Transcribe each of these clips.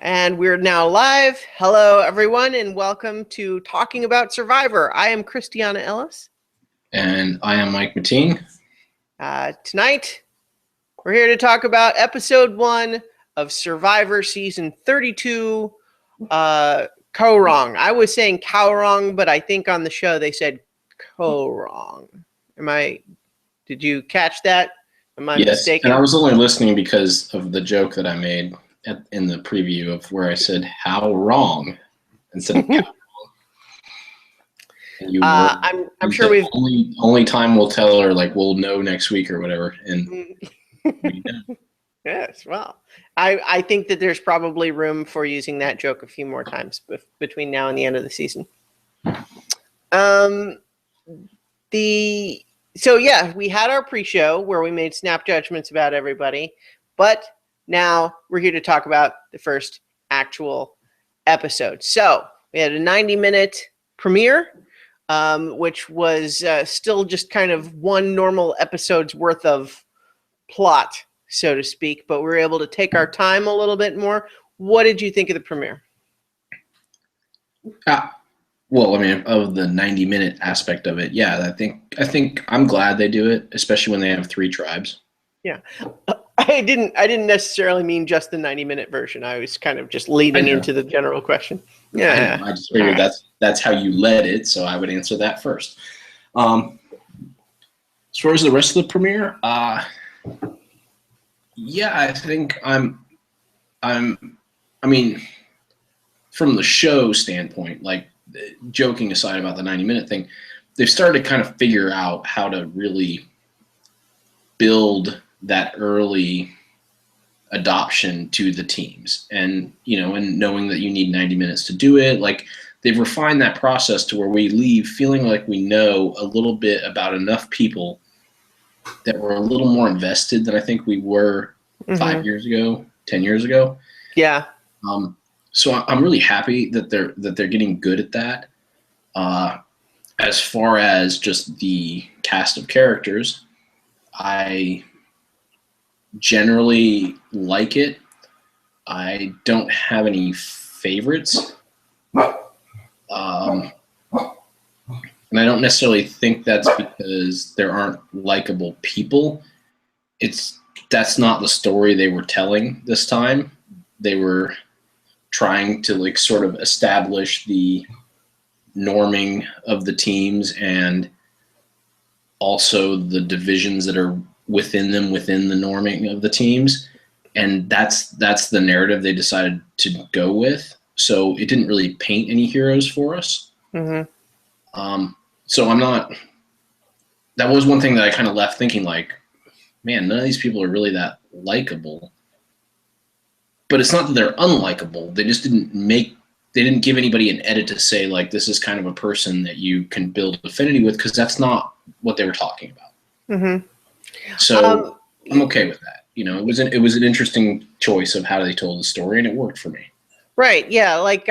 And we're now live. Hello, everyone, and welcome to Talking About Survivor. I am Christiana Ellis. And I am Mike Mateen. Tonight, we're here to talk about episode 1 of Survivor Season 32, Kaoh Rong. I was saying Kaoh Rong, but I think on the show they said Kaoh Rong. Did you catch that? Am I mistaken? And I was only listening because of the joke that I made in the preview of where I said, how wrong, instead of how wrong. And you were, I'm sure we've... Only time will tell, or like we'll know next week or whatever. And we know. Yes, well, I think that there's probably room for using that joke a few more times between now and the end of the season. So yeah, we had our pre-show where we made snap judgments about everybody, but now we're here to talk about the first actual episode. So we had a 90-minute premiere, which was still just kind of one normal episode's worth of plot, so to speak, but we were able to take our time a little bit more. What did you think of the premiere? Well, I mean, of the 90-minute aspect of it, yeah, I think I'm glad they do it, especially when they have 3 tribes. Yeah. I didn't necessarily mean just the 90-minute version. I was kind of just leading into the general question. Yeah. I just figured that's how you led it, so I would answer that first. As far as the rest of the premiere, yeah, I think I mean, from the show standpoint, like joking aside about the 90-minute thing, they've started to kind of figure out how to really build that early adoption to the teams, and and knowing that you need 90 minutes to do it. Like, they've refined that process to where we leave feeling like we know a little bit about enough people that we're a little more invested than I think we were 5 years ago, 10 years ago. Yeah. So I'm really happy that they're getting good at that. As far as just the cast of characters, I generally like it. I don't have any favorites. And I don't necessarily think that's because there aren't likable people. That's not the story they were telling this time. They were trying to like sort of establish the norming of the teams and also the divisions that are within them, within the norming of the teams. And that's the narrative they decided to go with. So it didn't really paint any heroes for us. So that was one thing that I kind of left thinking, like, man, none of these people are really that likable. But it's not that they're unlikable. They just didn't give anybody an edit to say, like, this is kind of a person that you can build affinity with, because that's not what they were talking about. So I'm okay with that. It was an interesting choice of how they told the story, and it worked for me. Right. Yeah. Like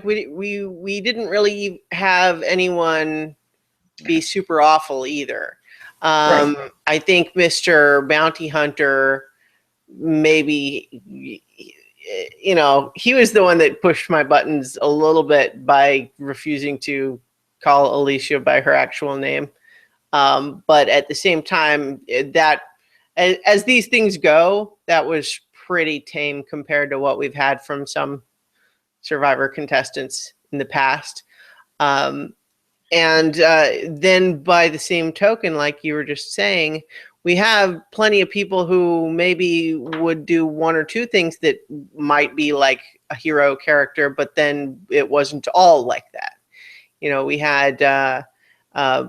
we didn't really have anyone be super awful either. Right. I think Mr. Bounty Hunter, maybe, he was the one that pushed my buttons a little bit by refusing to call Alicia by her actual name. But at the same time, that as these things go, that was pretty tame compared to what we've had from some Survivor contestants in the past. And then by the same token, like you were just saying, we have plenty of people who maybe would do 1 or 2 things that might be like a hero character, but then it wasn't all like that. We had,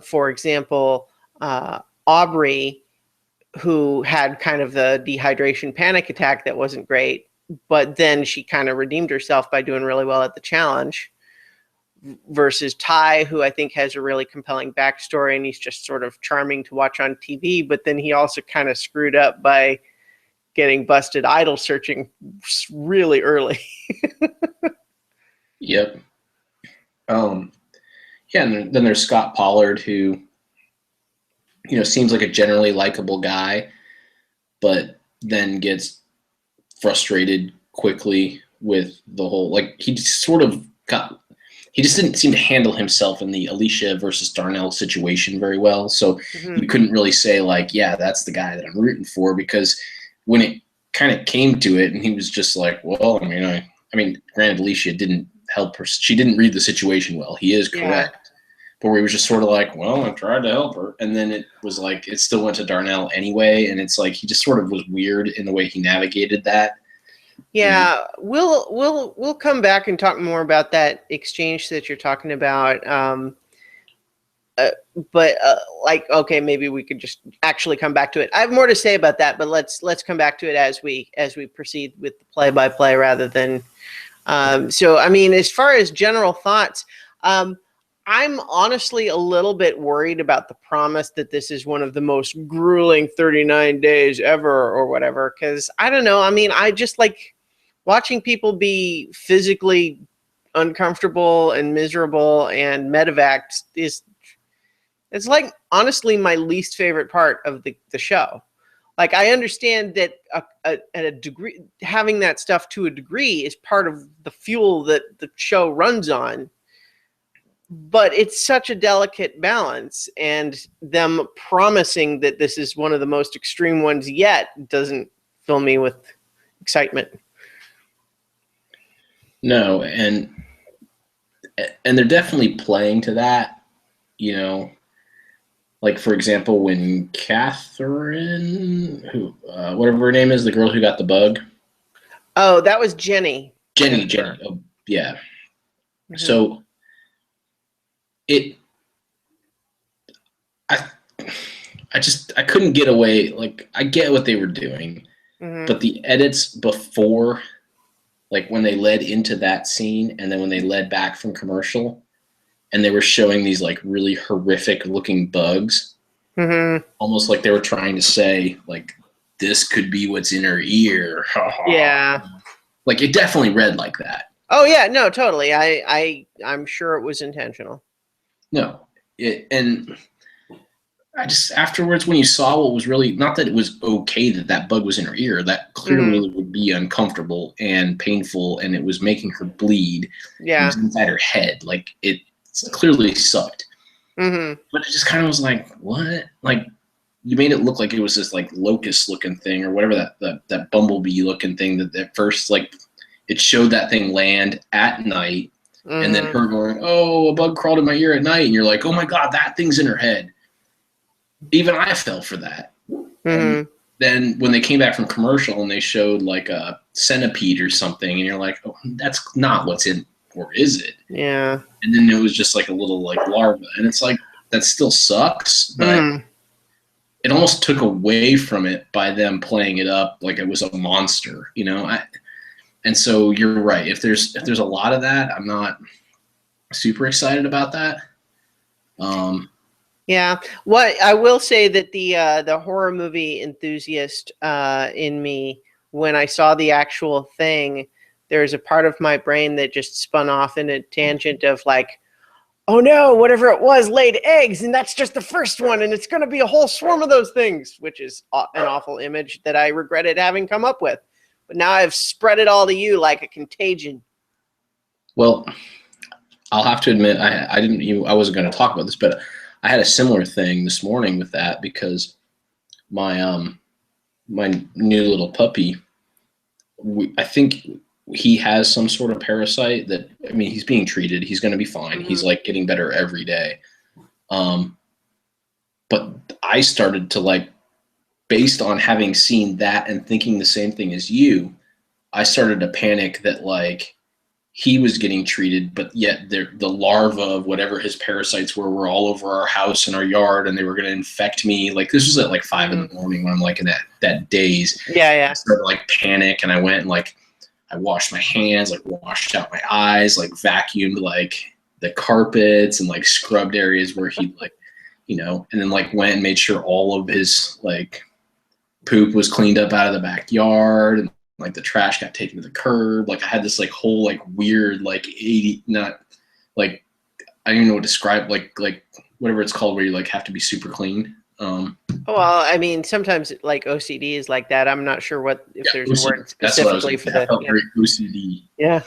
for example, Aubrey, who had kind of the dehydration panic attack that wasn't great, but then she kind of redeemed herself by doing really well at the challenge, versus Ty, who I think has a really compelling backstory, and he's just sort of charming to watch on TV, but then he also kind of screwed up by getting busted idol searching really early. Yep. Yeah, and then there's Scott Pollard, who seems like a generally likable guy, but then gets frustrated quickly with the whole, like, he just sort of he just didn't seem to handle himself in the Alicia versus Darnell situation very well. So you couldn't really say, like, yeah, that's the guy that I'm rooting for, because when it kind of came to it, and he was just like, well, I mean, granted, Alicia didn't help her. She didn't read the situation well. He is correct. But where he was just sort of like, well, I tried to help her. And then it was like, it still went to Darnell anyway. And it's like, he just sort of was weird in the way he navigated that. Yeah, we'll come back and talk more about that exchange that you're talking about. But like, okay, maybe we could just actually come back to it. I have more to say about that, but let's come back to it as we proceed with the play-by-play rather than. So, I mean, as far as general thoughts, I'm honestly a little bit worried about the promise that this is one of the most grueling 39 days ever or whatever, because I don't know. I mean, I just like watching people be physically uncomfortable and miserable and medevac it's like, honestly, my least favorite part of the show. Like, I understand that at a degree, having that stuff to a degree is part of the fuel that the show runs on. But it's such a delicate balance, and them promising that this is one of the most extreme ones yet doesn't fill me with excitement. No, and they're definitely playing to that, you know. Like, for example, when Catherine, whatever her name is, the girl who got the bug. Oh, that was Jenny. Jenny. Oh, yeah. Mm-hmm. So I couldn't get away. Like, I get what they were doing, but the edits before, like when they led into that scene and then when they led back from commercial, and they were showing these like really horrific looking bugs, almost like they were trying to say, like, this could be what's in her ear. Yeah. Like, it definitely read like that. Oh yeah, no, totally. I'm sure it was intentional. No, and I just, afterwards, when you saw what was really, not that it was okay that bug was in her ear, that clearly would be uncomfortable and painful, and it was making her bleed. Yeah. It was inside her head. Like, it clearly sucked. But it just kind of was like, what? Like, you made it look like it was this like locust looking thing or whatever, that bumblebee looking thing that at first, like, it showed that thing land at night, and then her going, oh, a bug crawled in my ear at night, and you're like, oh my God, that thing's in her head. Even I fell for that. And then when they came back from commercial and they showed like a centipede or something, and you're like, oh, that's not what's in, or is it? Yeah. And then it was just like a little like larva, and it's like, that still sucks, but it almost took away from it by them playing it up like it was a monster, you know. And so you're right. If there's a lot of that, I'm not super excited about that. Yeah. What I will say that the horror movie enthusiast in me, when I saw the actual thing, there's a part of my brain that just spun off in a tangent of like, oh no, whatever it was laid eggs, and that's just the first one, and it's going to be a whole swarm of those things, which is an awful image that I regretted having come up with. But now I've spread it all to you like a contagion. Well, I'll have to admit, I wasn't going to talk about this, but I had a similar thing this morning with that, because my my new little puppy, I think he has some sort of parasite that, I mean, he's being treated. He's going to be fine. He's like getting better every day. But I started to, like, based on having seen that and thinking the same thing as you, I started to panic that, like, he was getting treated, but yet the larva of whatever his parasites were all over our house and our yard, and they were going to infect me. Like, this was at like 5 in the morning when I'm like in that daze. Yeah. I started to like panic, and I went and like, I washed my hands, like washed out my eyes, like vacuumed like the carpets and like scrubbed areas where he, like, you know, and then like went and made sure all of his like poop was cleaned up out of the backyard, and like the trash got taken to the curb. Like, I had this like whole like weird like 80, not like, I don't even know what to describe, like whatever it's called, where you like have to be super clean. Well, I mean, sometimes like OCD is like that. I'm not sure if there's a word That's what I was specifically going for to say. I the. felt Yeah. very OCD. Yeah.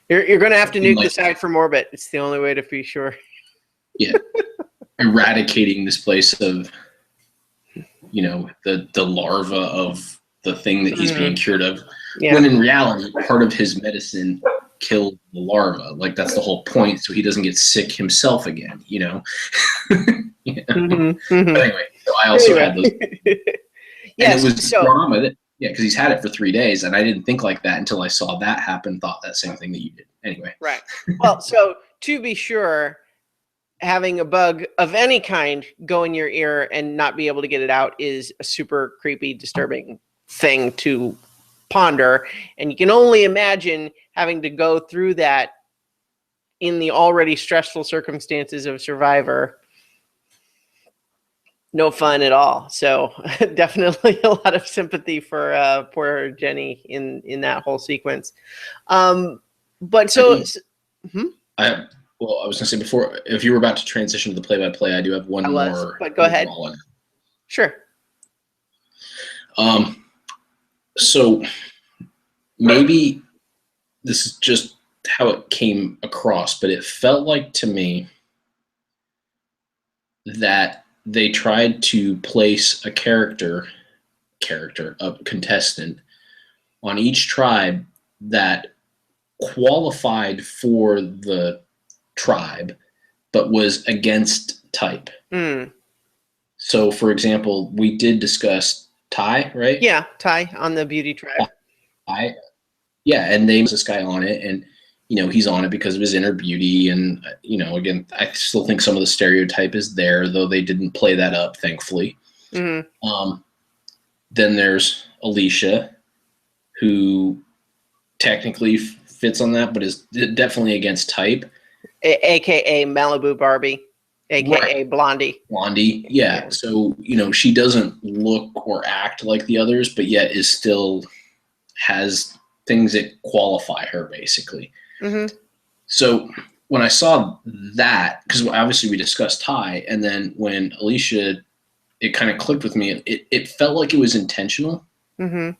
You're going to have to Something nuke the like site from orbit. It's the only way to be sure. Yeah, eradicating this place of, the larva of the thing that he's being cured of. Yeah. When in reality, part of his medicine killed the larva. Like, that's the whole point, so he doesn't get sick himself again. Yeah. But anyway, so I also had those. And it was drama that, because he's had it for 3 days, and I didn't think like that until I saw that happen. Thought that same thing that you did. Anyway, right. Well, so to be sure, having a bug of any kind go in your ear and not be able to get it out is a super creepy, disturbing thing to ponder, and you can only imagine having to go through that in the already stressful circumstances of Survivor. No fun at all. So definitely a lot of sympathy for poor Jenny in that whole sequence. But so, I was going to say before, if you were about to transition to the play-by-play, I do have one more. But go ahead. Sure. So maybe this is just how it came across, but it felt like to me that they tried to place a contestant on each tribe that qualified for the tribe, but was against type. So, for example, we did discuss Ty, right? Yeah, Ty on the beauty tribe. And they this guy on it, and he's on it because of his inner beauty, and again, I still think some of the stereotype is there, though they didn't play that up, thankfully. Then there's Alicia, who technically fits on that, but is definitely against type. AKA Malibu Barbie, AKA Blondie. Blondie, yeah. So, she doesn't look or act like the others, but yet is still has things that qualify her, basically. So when I saw that, because obviously we discussed Ty, and then when Alicia, it kind of clicked with me. It felt like it was intentional. But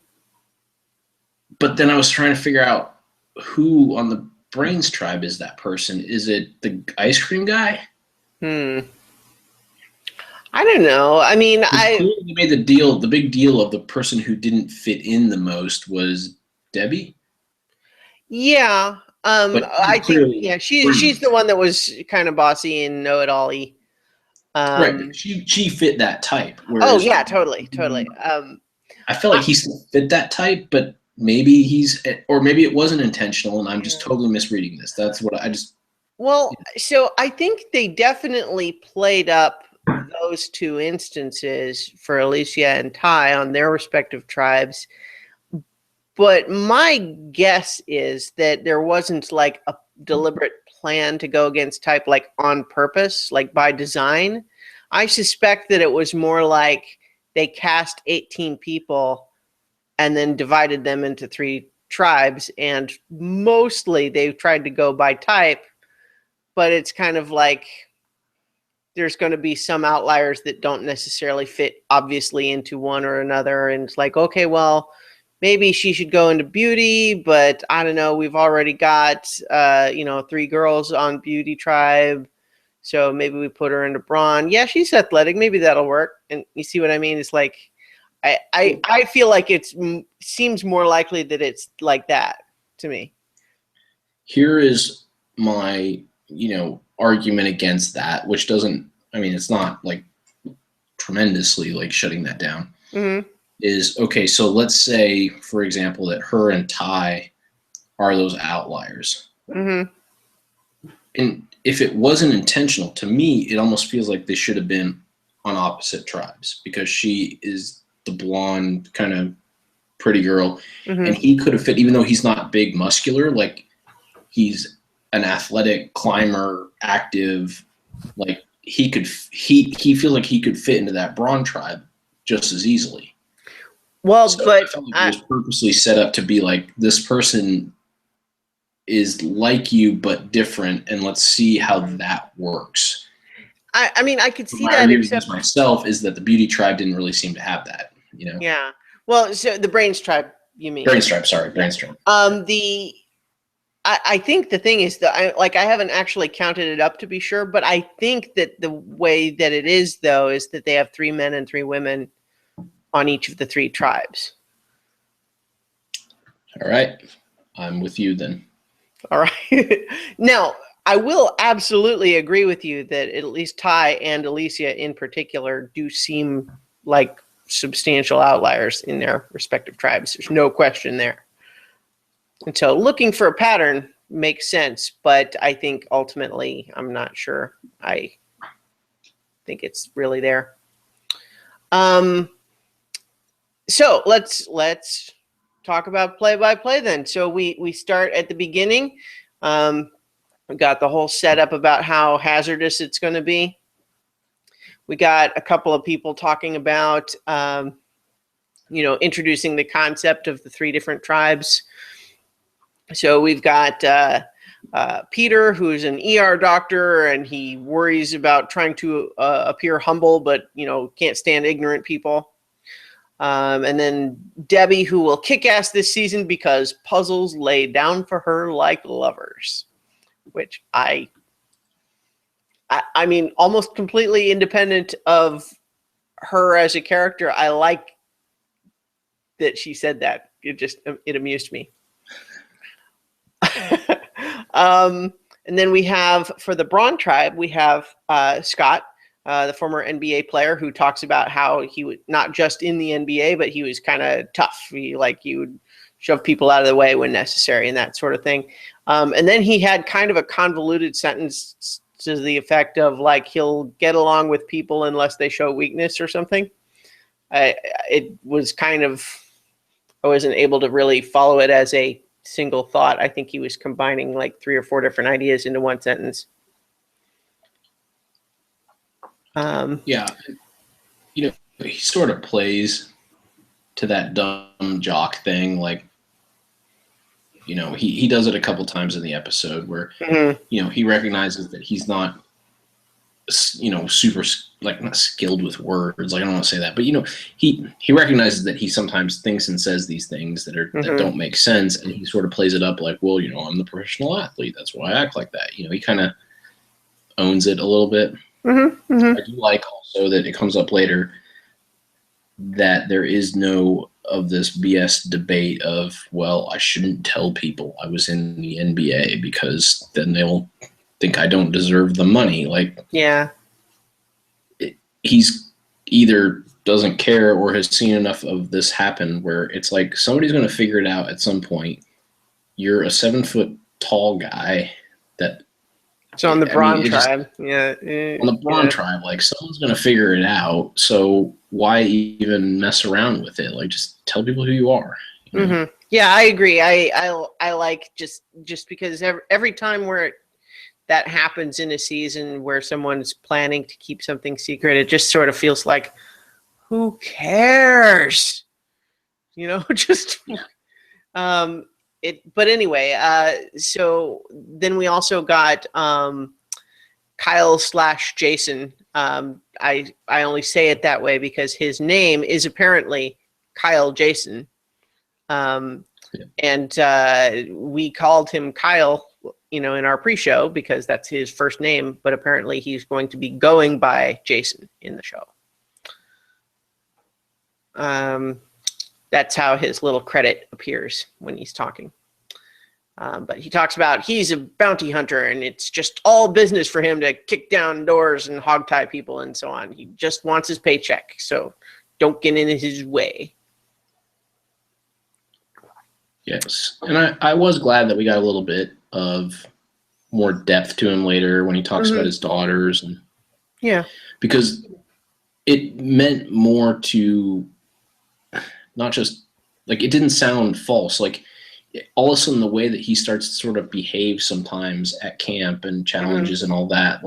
then I was trying to figure out who on the Brains tribe is that person. Is it the ice cream guy? I don't know. I mean, They made the big deal of the person who didn't fit in the most was Debbie. Yeah. I think she's the one that was kind of bossy and know-it-all-y. Right. She fit that type. Totally. I felt like he still fit that type, but maybe maybe it wasn't intentional, and I'm just totally misreading this. That's what I just. Well, so I think they definitely played up those two instances for Alicia and Ty on their respective tribes. But my guess is that there wasn't like a deliberate plan to go against type, like on purpose, like by design. I suspect that it was more like they cast 18 people and then divided them into 3 tribes. And mostly they've tried to go by type, but it's kind of like there's going to be some outliers that don't necessarily fit obviously into one or another. And it's like, okay, well, maybe she should go into beauty, but I don't know. We've already got, 3 girls on beauty tribe. So maybe we put her into brawn. Yeah, she's athletic. Maybe that'll work. And you see what I mean? It's like, I feel like seems more likely that it's like that to me. Here is my, argument against that, which doesn't, it's not like tremendously like shutting that down. Is okay. So let's say, for example, that her and Ty are those outliers. And if it wasn't intentional, to me, it almost feels like they should have been on opposite tribes, because she is the blonde kind of pretty girl, and he could have fit, even though he's not big, muscular, like he's an athletic climber, active, like he feels like he could fit into that brawn tribe just as easily. Well, so but I felt like it was purposely set up to be like, this person is like you but different, and let's see how that works. I mean, I could see My that, argument except against myself is that the beauty tribe didn't really seem to have that, you know. yeah. Well, so the Brains tribe, you mean? Brain stripe, sorry, Yeah. brain stripe. The I think the thing is that I haven't actually counted it up to be sure, but I think that the way that it is though is that they have 3 men and 3 women on each of the 3 tribes. All right, I'm with you then. All right. Now, I will absolutely agree with you that at least Ty and Alicia in particular do seem like substantial outliers in their respective tribes. There's no question there. And so looking for a pattern makes sense, but I think ultimately I'm not sure. I think it's really there. So let's talk about play-by-play then. So we start at the beginning. We got the whole setup about how hazardous it's going to be. We got a couple of people talking about, introducing the concept of the 3 different tribes. So we've got Peter, who's an ER doctor, and he worries about trying to appear humble, but, can't stand ignorant people. And then Debbie, who will kick ass this season because puzzles lay down for her like lovers, which I mean, almost completely independent of her as a character, I like that she said that. It amused me. And then we have, for the Braun tribe, we have Scott, the former NBA player, who talks about how he would, not just in the NBA, but he was kind of tough. He would shove people out of the way when necessary and that sort of thing. And then he had kind of a convoluted sentence to the effect of he'll get along with people unless they show weakness or something. It was kind of, I wasn't able to really follow it as a single thought. I think he was combining 3 or 4 different ideas into one sentence. Yeah, he sort of plays to that dumb jock thing. He does it a couple times in the episode where, he recognizes that he's not, super, not skilled with words. I don't want to say that, but, he recognizes that he sometimes thinks and says these things that don't make sense. And he sort of plays it up well, I'm the professional athlete. That's why I act like that. He kind of owns it a little bit. I do like also that it comes up later that there is no of this BS debate of, well, I shouldn't tell people I was in the NBA because then they'll think I don't deserve the money. He's either doesn't care or has seen enough of this happen where it's somebody's going to figure it out at some point. You're a 7-foot tall guy that. So on the Braun tribe, on the Braun tribe, someone's going to figure it out. So why even mess around with it? Just tell people who you are. Yeah, I agree. I like just because every time where that happens in a season where someone's planning to keep something secret, it just sort of feels like, who cares? But anyway, so then we also got Kyle/Jason. I only say it that way because his name is apparently Kyle Jason. And we called him Kyle, in our pre-show because that's his first name, but apparently he's going to be going by Jason in the show. That's how his little credit appears when he's talking. But he talks about he's a bounty hunter and it's just all business for him to kick down doors and hogtie people and so on. He just wants his paycheck, so don't get in his way. Yes, and I was glad that we got a little bit of more depth to him later when he talks about his daughters. Because it meant more to not just, it didn't sound false. All of a sudden, the way that he starts to sort of behave sometimes at camp and challenges and all that,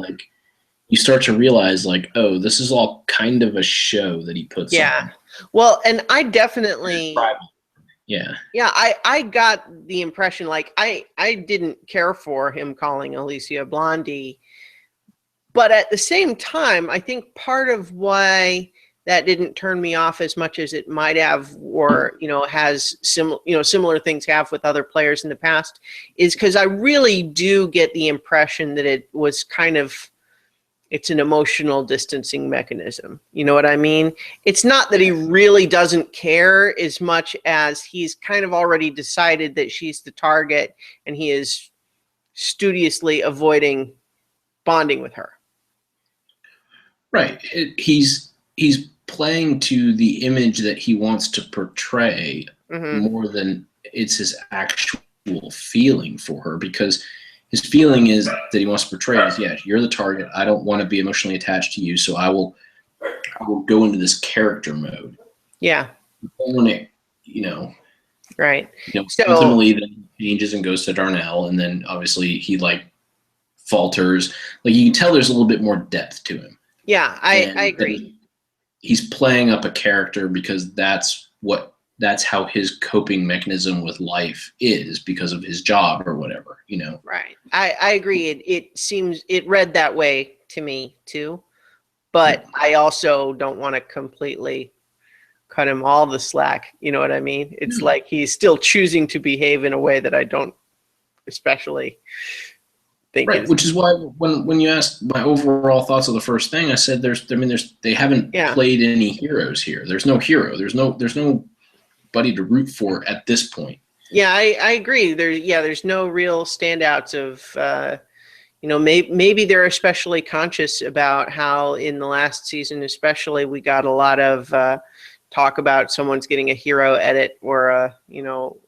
you start to realize, oh, this is all kind of a show that he puts on. Well, and I definitely... Yeah, I got the impression, I didn't care for him calling Alicia Blondie, But at the same time, I think part of why that didn't turn me off as much as it might have, or has similar things have with other players in the past, is because I really do get the impression that it was it's an emotional distancing mechanism. You know what I mean? It's not that he really doesn't care as much as he's kind of already decided that she's the target, and he is studiously avoiding bonding with her. Right. He's playing to the image that he wants to portray more than it's his actual feeling for her, because his feeling is that he wants to portray as, yeah, you're the target. I don't want to be emotionally attached to you, so I will go into this character mode. Yeah. When it, right. So ultimately then he changes and goes to Darnell, and then obviously he falters. You can tell there's a little bit more depth to him. Yeah, I agree. He's playing up a character because that's how his coping mechanism with life is, because of his job or whatever, Right. I agree. It read that way to me too, but I also don't want to completely cut him all the slack. You know what I mean? It's like he's still choosing to behave in a way that I don't especially think. Right, which is why when you asked my overall thoughts of the first thing, I said they haven't played any heroes here. There's no hero. There's nobody to root for at this point. Yeah, I agree. There's no real standouts of maybe they're especially conscious about how in the last season especially we got a lot of talk about someone's getting a hero edit or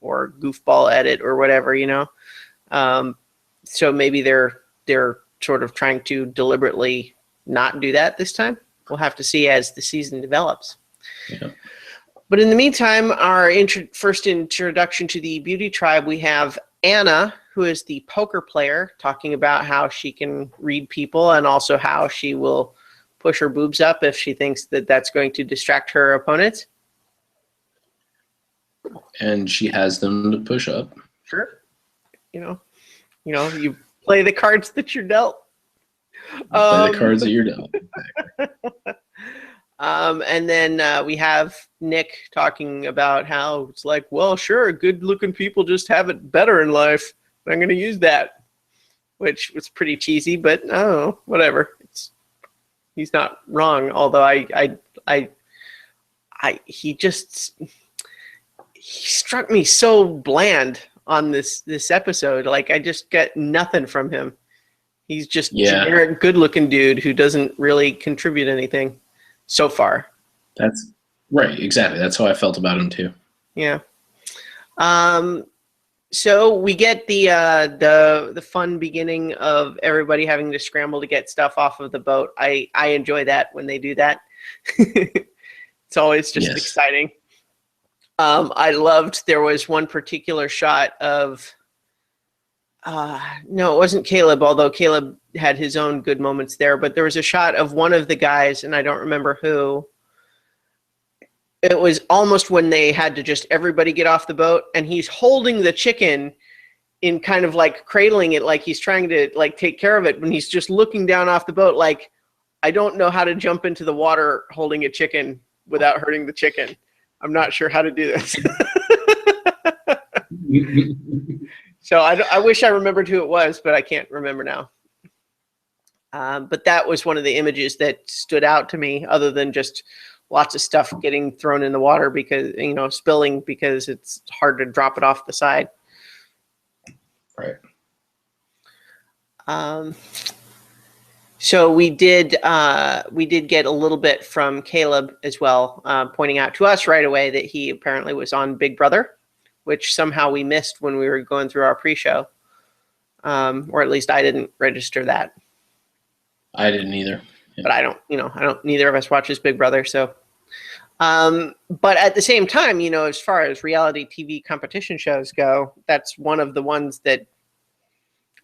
or goofball edit or whatever, so maybe they're sort of trying to deliberately not do that this time. We'll have to see as the season develops. Yeah. But in the meantime, our first introduction to the beauty tribe, we have Anna, who is the poker player, talking about how she can read people and also how she will push her boobs up if she thinks that that's going to distract her opponents. And she has them to push up. Sure. You play the cards that you're dealt. Play the cards that you're dealt. And then we have Nick talking about how it's like, well, sure, good-looking people just have it better in life. I'm going to use that, which was pretty cheesy, but oh, whatever. He's not wrong. Although he struck me so bland on this episode. I just get nothing from him. He's just generic good-looking dude who doesn't really contribute anything so far. That's right. Exactly. That's how I felt about him too. Yeah. So we get the fun beginning of everybody having to scramble to get stuff off of the boat. I enjoy that when they do that. It's always just exciting. I loved, there was one particular shot of, no, it wasn't Caleb, although Caleb had his own good moments there, but there was a shot of one of the guys, and I don't remember who. It was almost when they had to just everybody get off the boat, and he's holding the chicken in kind of cradling it, like he's trying to take care of it, when he's just looking down off the boat I don't know how to jump into the water holding a chicken without hurting the chicken. I'm not sure how to do this. So I wish I remembered who it was, but I can't remember now. But that was one of the images that stood out to me, other than just lots of stuff getting thrown in the water because, spilling because it's hard to drop it off the side. Right. So we did get a little bit from Caleb as well, pointing out to us right away that he apparently was on Big Brother, which somehow we missed when we were going through our pre-show, or at least I didn't register that. I didn't either. Yeah. But neither of us watches Big Brother, so. But at the same time, as far as reality TV competition shows go, that's one of the ones that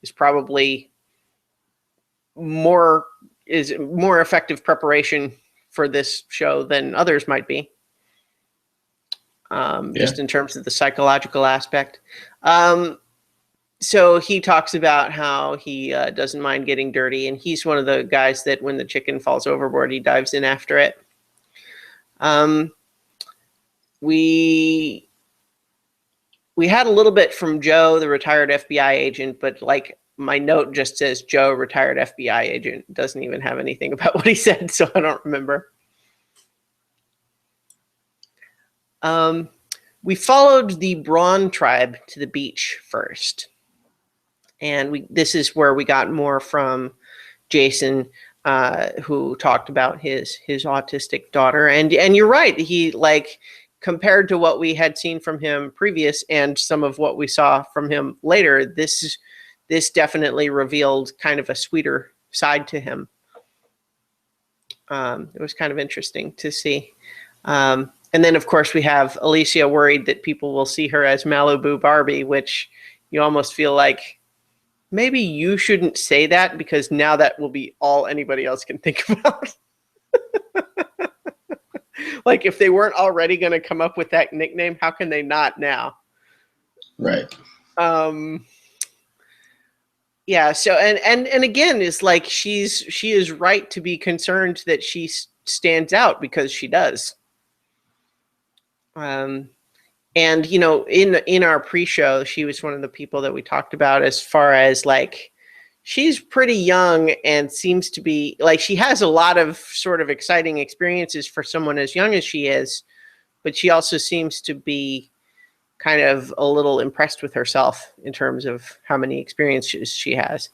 is probably more effective preparation for this show than others might be. Just in terms of the psychological aspect. so he talks about how he doesn't mind getting dirty, and he's one of the guys that when the chicken falls overboard, he dives in after it. We had a little bit from Joe, the retired FBI agent, but like my note just says Joe, retired FBI agent. It doesn't even have anything about what he said, so I don't remember. We followed the Braun tribe to the beach first. And this is where we got more from Jason, who talked about his autistic daughter. And you're right. He, like, compared to what we had seen from him previous and some of what we saw from him later, this definitely revealed kind of a sweeter side to him. It was kind of interesting to see. And then, of course, we have Alicia worried that people will see her as Malibu Barbie, which you almost feel like maybe you shouldn't say that because now that will be all anybody else can think about. Like, if they weren't already going to come up with that nickname, how can they not now? Right. Yeah. So, and again, it's like she is right to be concerned that she stands out because she does. And you know, in our pre-show, she was one of the people that we talked about as far as like she's pretty young and seems to be like she has a lot of sort of exciting experiences for someone as young as she is, but she also seems to be kind of a little impressed with herself in terms of how many experiences she has.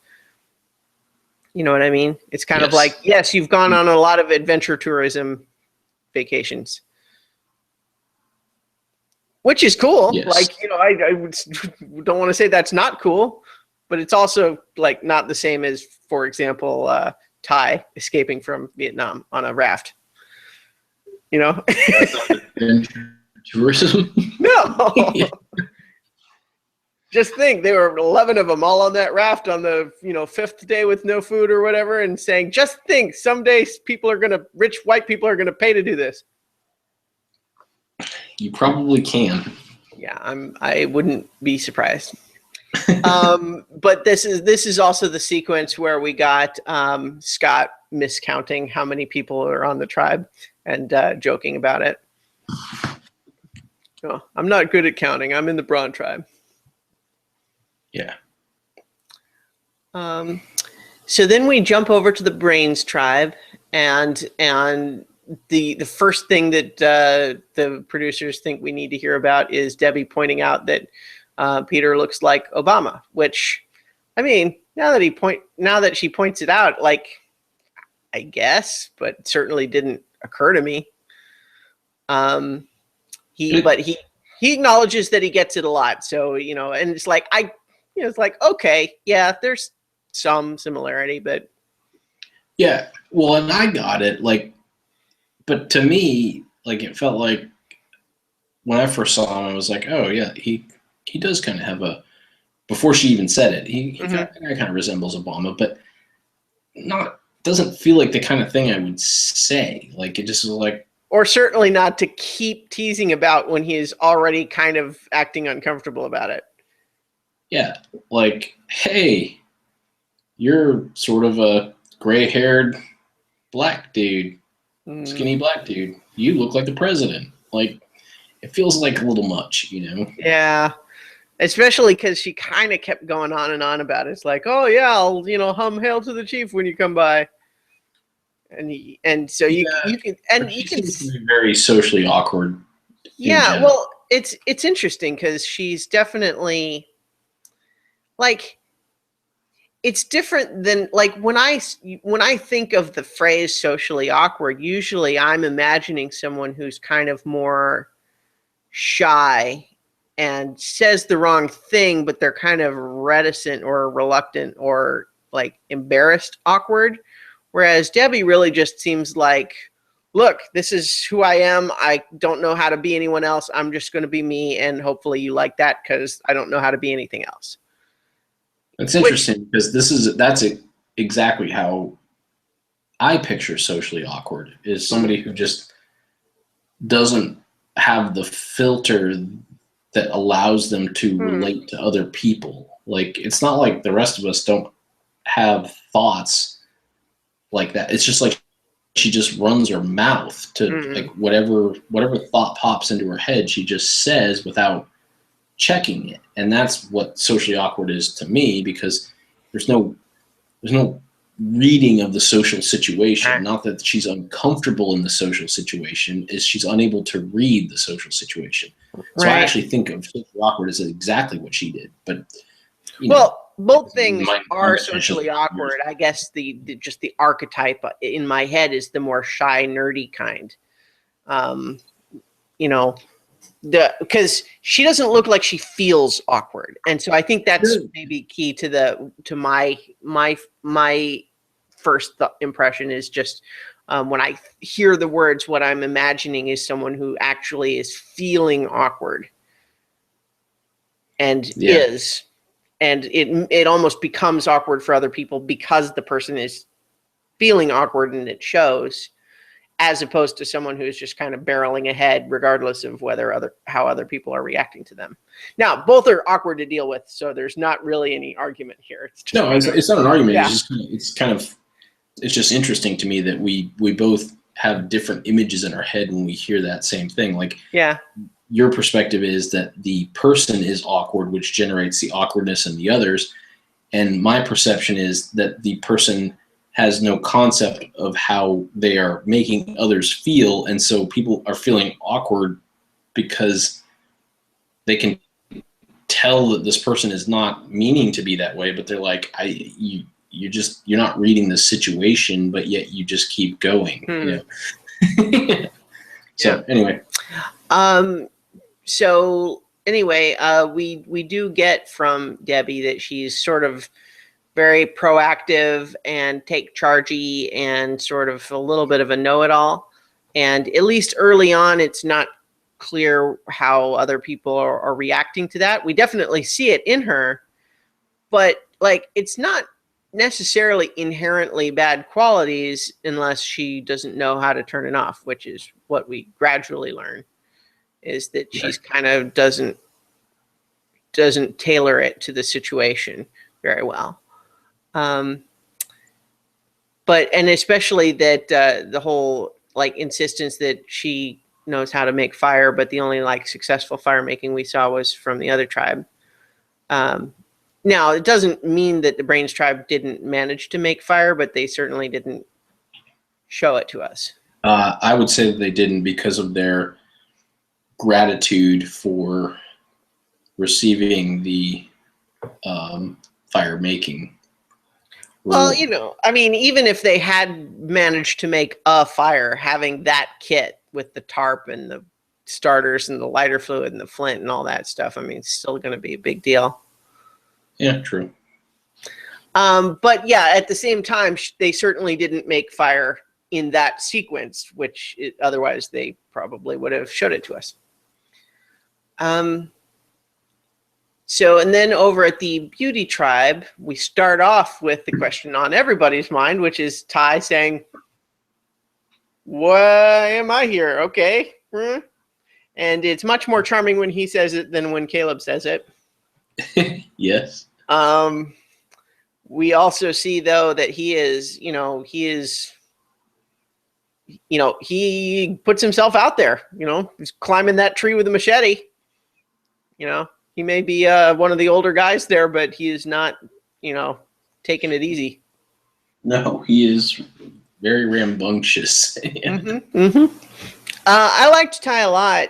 You know what I mean? It's kind of like, yes, you've gone on a lot of adventure tourism vacations, which is cool. Yes. Like, you know, I don't want to say that's not cool, but it's also like not the same as, for example, Ty escaping from Vietnam on a raft. You know? Tourism? No. Yeah. Just think, there were 11 of them all on that raft on the, you know, 5th day with no food or whatever, and saying, just think, someday rich white people are gonna pay to do this. You probably can. Yeah, I wouldn't be surprised. But this is also the sequence where we got Scott miscounting how many people are on the tribe and joking about it. Oh, I'm not good at counting. I'm in the Braun tribe. Yeah. So then we jump over to the Brains tribe, and the first thing that the producers think we need to hear about is Debbie pointing out that Peter looks like Obama. Which, I mean, now that she points it out, like, I guess, but certainly didn't occur to me. He acknowledges that he gets it a lot. So, you know, and it's like it's like, okay, yeah, there's some similarity, but yeah, well, and I got it, like, but to me, like, it felt like when I first saw him, I was like, oh yeah, he does kind of have a, before she even said it, he kind of resembles Obama, but doesn't feel like the kind of thing I would say. Like, it just was like, or certainly not to keep teasing about when he is already kind of acting uncomfortable about it. Yeah, like, hey, you're sort of a gray-haired black dude, skinny black dude. You look like the president. Like, it feels like a little much, you know? Yeah, especially because she kind of kept going on and on about it. It's like, oh yeah, I'll, you know, hum hail to the chief when you come by. And so you can seems to be very socially awkward. Yeah, well, it's interesting because she's definitely like, it's different than like when I think of the phrase socially awkward, usually I'm imagining someone who's kind of more shy and says the wrong thing, but they're kind of reticent or reluctant or like embarrassed awkward. Whereas Debbie really just seems like, look, this is who I am. I don't know how to be anyone else. I'm just going to be me. And hopefully you like that because I don't know how to be anything else. It's interesting because that's exactly how I picture socially awkward, is somebody who just doesn't have the filter that allows them to relate to other people. Like, it's not like the rest of us don't have thoughts like that. It's just like she just runs her mouth to like whatever thought pops into her head, she just says without checking it. And that's what socially awkward is to me, because there's no reading of the social situation. Not that she's uncomfortable in the social situation, is she's unable to read the social situation. So I actually think of socially awkward as exactly what she did. But both things are socially awkward. I guess just the archetype in my head is the more shy, nerdy kind. Because she doesn't look like she feels awkward, and so I think that's maybe key to my first impression is just when I hear the words, what I'm imagining is someone who actually is feeling awkward, and it almost becomes awkward for other people because the person is feeling awkward and it shows, as opposed to someone who's just kind of barreling ahead regardless of how other people are reacting to them. Now, both are awkward to deal with, so there's not really any argument here. It's not an argument. Yeah. It's just interesting to me that we both have different images in our head when we hear that same thing. Like, your perspective is that the person is awkward, which generates the awkwardness in the others. And my perception is that the person has no concept of how they are making others feel. And so people are feeling awkward because they can tell that this person is not meaning to be that way, but they're like, you're not reading the situation, but yet you just keep going. Anyway. So anyway, we do get from Debbie that she's sort of very proactive and take chargey and sort of a little bit of a know-it-all. And at least early on, it's not clear how other people are reacting to that. We definitely see it in her, but like, it's not necessarily inherently bad qualities unless she doesn't know how to turn it off, which is what we gradually learn, is that she's kind of doesn't tailor it to the situation very well. And especially that the whole like insistence that she knows how to make fire, but the only like successful fire making we saw was from the other tribe. Now, it doesn't mean that the Brains tribe didn't manage to make fire, but they certainly didn't show it to us. I would say that they didn't, because of their gratitude for receiving the fire making. Well, I mean, even if they had managed to make a fire, having that kit with the tarp and the starters and the lighter fluid and the flint and all that stuff, I mean, it's still going to be a big deal. Yeah, true. But yeah, at the same time, they certainly didn't make fire in that sequence, which otherwise they probably would have showed it to us. So, and then over at the Beauty tribe, we start off with the question on everybody's mind, which is Ty saying, "Why am I here? Okay." And it's much more charming when he says it than when Caleb says it. Yes. We also see, though, that he puts himself out there. He's climbing that tree with a machete. He may be one of the older guys there, but he is not, taking it easy. No, he is very rambunctious. I liked Ty a lot,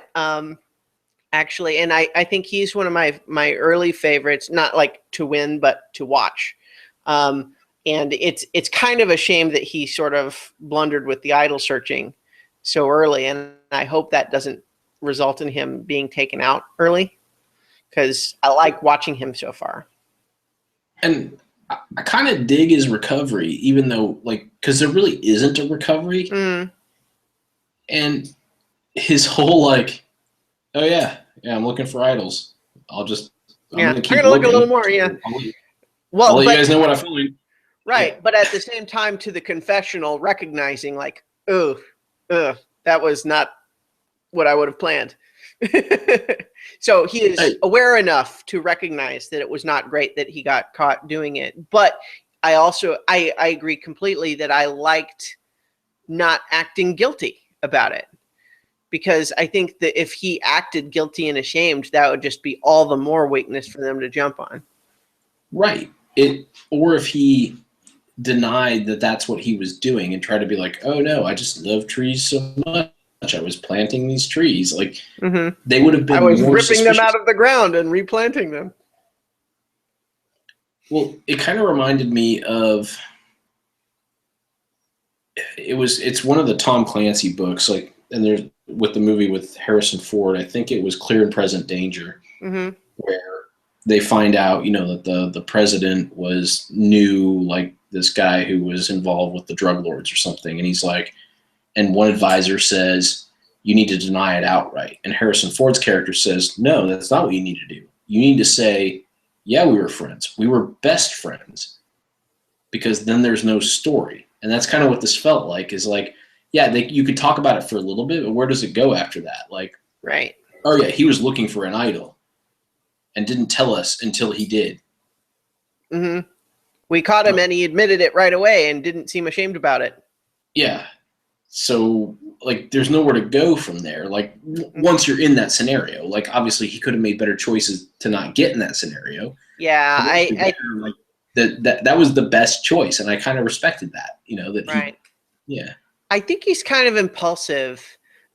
actually, and I think he's one of my early favorites, not like to win, but to watch. And it's kind of a shame that he sort of blundered with the idol searching so early, and I hope that doesn't result in him being taken out early, because I like watching him so far. And I kind of dig his recovery, even though, because there really isn't a recovery. And his whole, oh, yeah, I'm looking for idols. I'm going to look a little more, yeah. I'll let you guys know what I find. Right, yeah. But at the same time, to the confessional, recognizing, that was not what I would have planned. So he is aware enough to recognize that it was not great that he got caught doing it. But I agree completely that I liked not acting guilty about it, because I think that if he acted guilty and ashamed, that would just be all the more weakness for them to jump on. Right. Or if he denied that that's what he was doing and tried to be like, oh no, I just love trees so much. I was planting these trees. Like, they would have been. I was more ripping suspicious. them out of the ground and replanting them. Well, it kind of reminded me of. It's one of the Tom Clancy books, like, and there's with the movie with Harrison Ford. I think it was Clear and Present Danger, where they find out, that the president knew like this guy who was involved with the drug lords or something, and he's like. And one advisor says, you need to deny it outright. And Harrison Ford's character says, no, that's not what you need to do. You need to say, yeah, we were friends. We were best friends. Because then there's no story. And that's kind of what this felt like, is like, yeah, you could talk about it for a little bit, but where does it go after that? Like, right. Oh, yeah, he was looking for an idol and didn't tell us until he did. We caught him and he admitted it right away and didn't seem ashamed about it. Yeah. So, like, there's nowhere to go from there. Like, once you're in that scenario, like, obviously he could have made better choices to not get in that scenario. Yeah, like, that was the best choice, and I kind of respected that. Right. Yeah. I think he's kind of impulsive,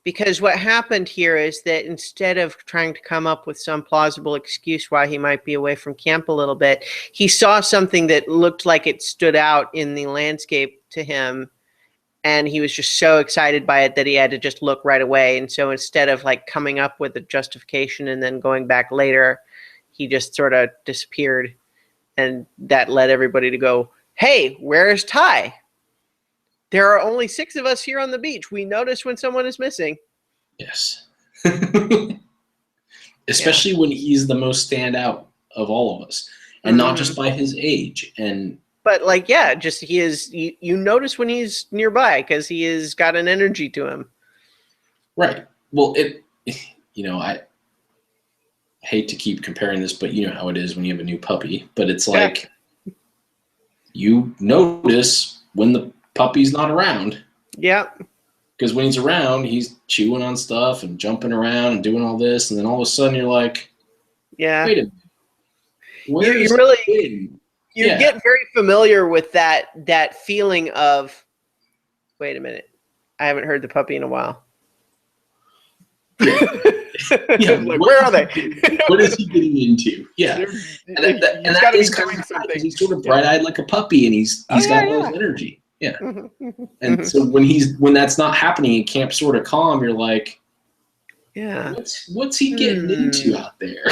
because what happened here is that instead of trying to come up with some plausible excuse why he might be away from camp a little bit, he saw something that looked like it stood out in the landscape to him. And he was just so excited by it that he had to just look right away. And so instead of like coming up with a justification and then going back later, he just sort of disappeared. And that led everybody to go, hey, where's Ty? There are only 6 of us here on the beach. We notice when someone is missing. Yes. Especially when he's the most standout of all of us. And not just by his age. But like, yeah, just he is. You notice when he's nearby because he has got an energy to him. Right. Well, I hate to keep comparing this, but you know how it is when you have a new puppy. But it's like you notice when the puppy's not around. Yeah. Because when he's around, he's chewing on stuff and jumping around and doing all this, and then all of a sudden you're like, yeah, wait a minute. You get very familiar with that feeling of, wait a minute, I haven't heard the puppy in a while. Like, where are they? What is he getting into? Yeah, and that is kind of something. He's sort of bright-eyed like a puppy, and he's got all this energy. Yeah, and so when that's not happening and camp's sort of calm, you're like, yeah, what's he getting into out there?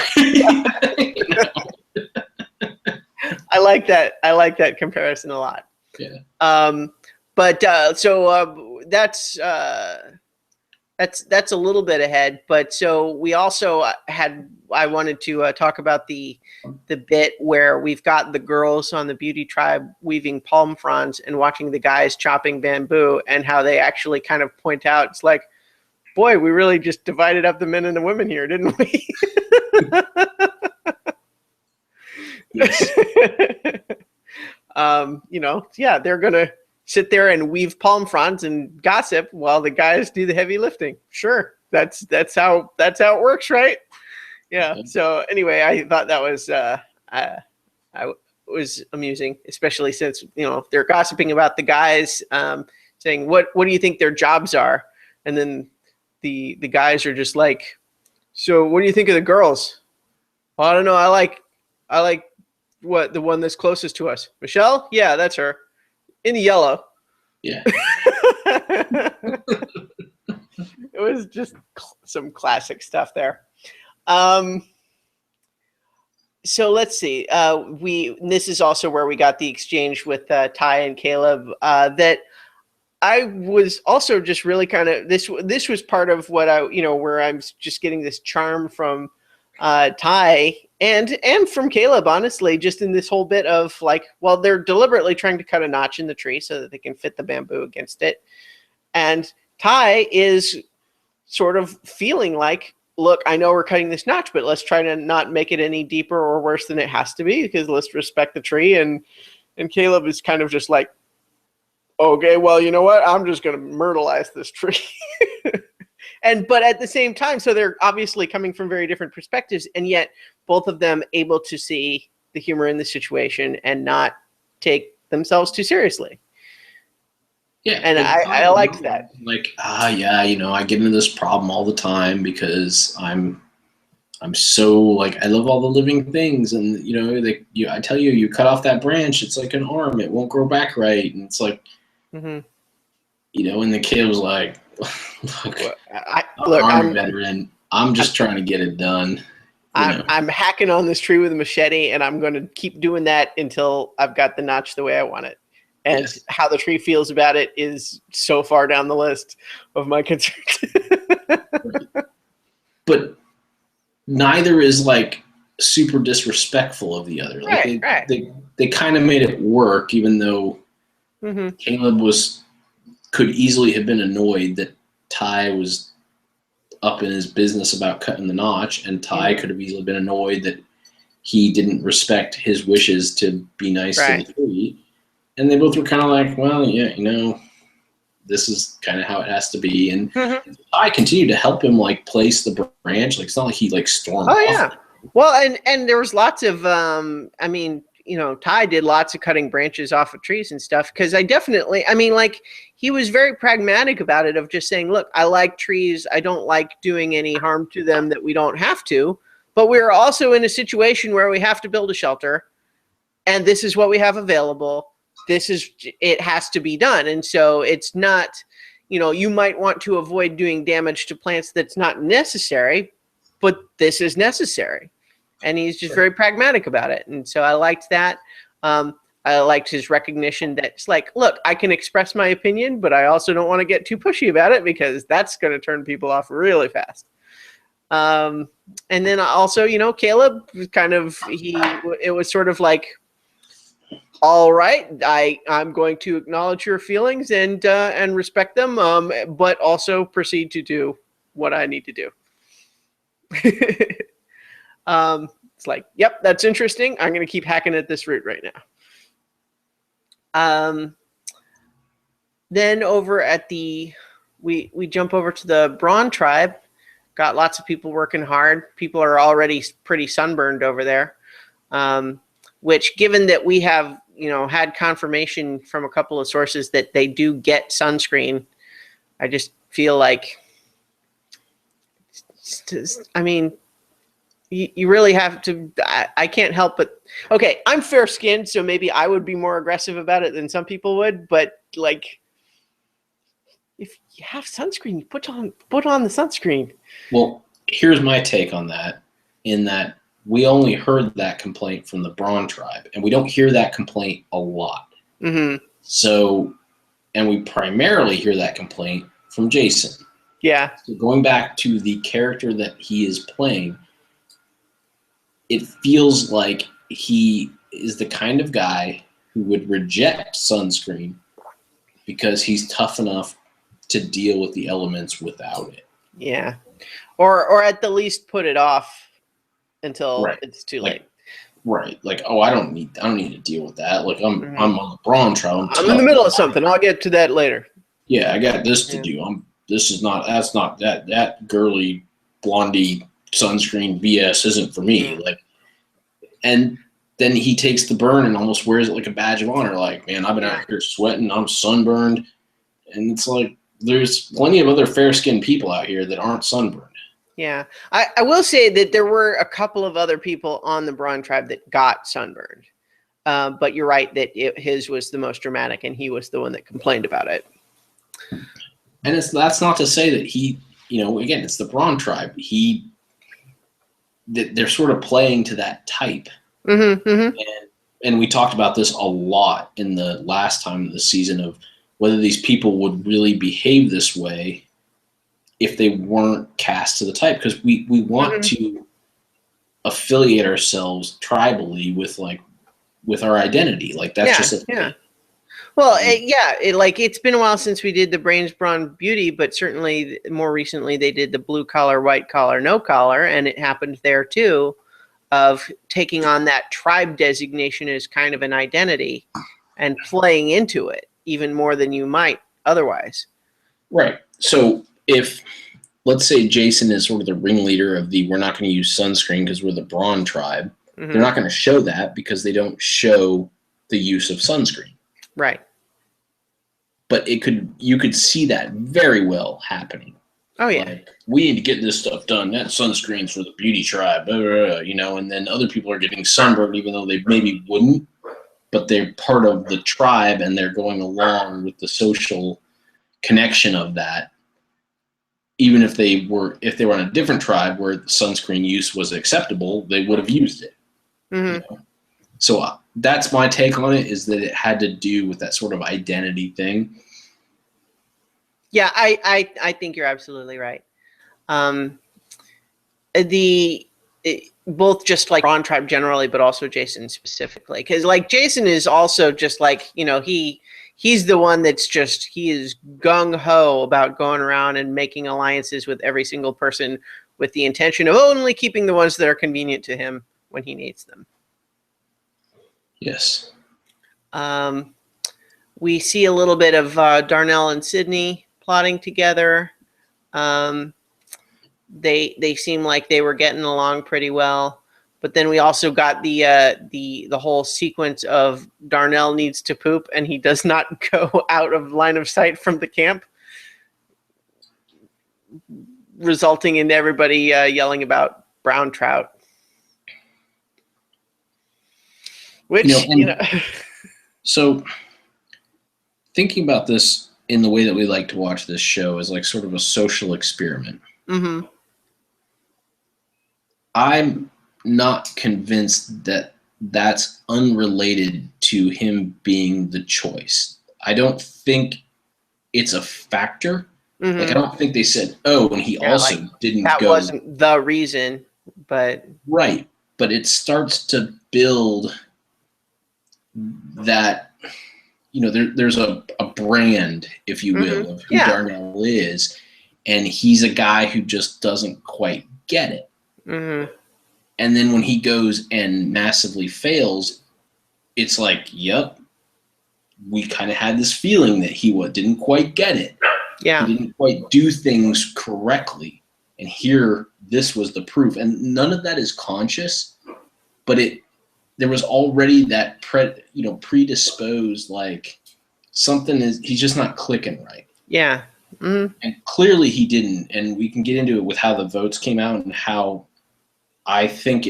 I like that. I like that comparison a lot. Yeah. So that's a little bit ahead. But so we also I wanted to talk about the bit where we've got the girls on the beauty tribe weaving palm fronds and watching the guys chopping bamboo, and how they actually kind of point out, it's like, boy, we really just divided up the men and the women here, didn't we? Yes. They're gonna sit there and weave palm fronds and gossip while the guys do the heavy lifting. Sure, that's how it works, right? Yeah. So anyway, I thought that was amusing, especially since they're gossiping about the guys, saying what do you think their jobs are, and then the guys are just like, so what do you think of the girls? Well, I don't know. I like the one that's closest to us. Michelle? Yeah, that's her. In the yellow. Yeah. It was just some classic stuff there. So let's see. This is also where we got the exchange with Ty and Caleb. That I was also just really kind of this was part of what where I'm just getting this charm from Ty and from Caleb, honestly, just in this whole bit of like, well, they're deliberately trying to cut a notch in the tree so that they can fit the bamboo against it. And Ty is sort of feeling like look, I know we're cutting this notch, but let's try to not make it any deeper or worse than it has to be, because let's respect the tree. And Caleb is kind of just like, okay, well, you know what? I'm just going to myrtleize this tree. But at the same time, so they're obviously coming from very different perspectives, and yet both of them able to see the humor in the situation and not take themselves too seriously. Yeah, and I liked that. Like, yeah, I get into this problem all the time because I'm so like I love all the living things, and I tell you, you cut off that branch, it's like an arm, it won't grow back right, and it's like, and the kid was like, look, I'm a veteran. I'm just trying to get it done. I'm hacking on this tree with a machete, and I'm going to keep doing that until I've got the notch the way I want it. And yes. How the tree feels about it is so far down the list of my concerns. Right. But neither is like super disrespectful of the other. Like they kind of made it work, even though Caleb could easily have been annoyed that Ty was up in his business about cutting the notch, and Ty could have easily been annoyed that he didn't respect his wishes to be nice to the tree. And they both were kind of like, well, yeah, this is kind of how it has to be. And I continued to help him like place the branch. Like, it's not like he like stormed off. Yeah. Well, and there was lots of, Ty did lots of cutting branches off of trees and stuff. Cause he was very pragmatic about it, of just saying, look, I like trees. I don't like doing any harm to them that we don't have to, but we're also in a situation where we have to build a shelter, and this is what we have available. It has to be done. And so it's not, you might want to avoid doing damage to plants that's not necessary, but this is necessary. And he's just very pragmatic about it. And so I liked that. I liked his recognition that it's like, look, I can express my opinion, but I also don't want to get too pushy about it, because that's going to turn people off really fast. And then also, Caleb was it was sort of like, all right, I'm going to acknowledge your feelings and respect them, but also proceed to do what I need to do. It's like, yep, that's interesting. I'm going to keep hacking at this root right now. Then over at we jump over to the Braun tribe. Got lots of people working hard. People are already pretty sunburned over there. Which, given that we have, had confirmation from a couple of sources that they do get sunscreen, I just feel like, you really have to, I can't help but, okay, I'm fair-skinned, so maybe I would be more aggressive about it than some people would, but like, if you have sunscreen, you put on the sunscreen. Well, here's my take on that, in that we only heard that complaint from the Braun tribe, and we don't hear that complaint a lot. So, and we primarily hear that complaint from Jason. Yeah. So going back to the character that he is playing, it feels like he is the kind of guy who would reject sunscreen because he's tough enough to deal with the elements without it. Yeah. Or at the least put it off until it's too late. Right. Like, I don't need to deal with that. Like, I'm on the Braun trial. I'm in the middle of something. I'll get to that later. Yeah, I got this to do. That's not that girly blondie sunscreen BS isn't for me. Like, and then he takes the burn and almost wears it like a badge of honor. Like, man, I've been out here sweating. I'm sunburned. And it's like, there's plenty of other fair-skinned people out here that aren't sunburned. Yeah. I will say that there were a couple of other people on the Braun tribe that got sunburned. But you're right that his was the most dramatic, and he was the one that complained about it. And that's not to say that he, again, it's the Braun tribe. They're sort of playing to that type. And we talked about this a lot in the last time of the season, of whether these people would really behave this way if they weren't cast to the type, because we want to affiliate ourselves tribally with our identity. Like, that's just a thing. Well, like it's been a while since we did the Brains, Brawn, Beauty, but certainly more recently they did the blue collar, white collar, no collar, and it happened there too, of taking on that tribe designation as kind of an identity and playing into it even more than you might otherwise. Right. So if, let's say Jason is sort of the ringleader of the, we're not going to use sunscreen because we're the Brawn tribe, they're not going to show that because they don't show the use of sunscreen. Right. But you could see that very well happening. Oh yeah. Like, we need to get this stuff done. That sunscreen's for the beauty tribe, blah, blah, blah, you know, and then other people are getting sunburned even though they maybe wouldn't, but they're part of the tribe and they're going along with the social connection of that. Even if they were on a different tribe where sunscreen use was acceptable, they would have used it. You know? So that's my take on it, is that it had to do with that sort of identity thing. Yeah, I think you're absolutely right. Both just like Brawn tribe generally, but also Jason specifically, because like Jason is also just like, you know, he's the one that's just, he is gung-ho about going around and making alliances with every single person with the intention of only keeping the ones that are convenient to him when he needs them. Yes. We see a little bit of Darnell and Sydney plotting together. They seem like they were getting along pretty well. But then we also got the whole sequence of Darnell needs to poop and he does not go out of line of sight from the camp, resulting in everybody yelling about brown trout. Which, So thinking about this in the way that we like to watch this show is like sort of a social experiment. I'm not convinced that that's unrelated to him being the choice. I don't think it's a factor. Like, I don't think they said, oh, and he also like, didn't that go. That wasn't the reason, but. Right. But it starts to build that, you know, there's a brand, if you will, of who Darnell is. And he's a guy who just doesn't quite get it. And then when he goes and massively fails, it's like, yep, we kind of had this feeling that he didn't quite get it. Yeah. He didn't quite do things correctly. And here, this was the proof. And none of that is conscious, but there was already that predisposed, like, he's just not clicking right. Yeah. And clearly he didn't. And we can get into it with how the votes came out and how I think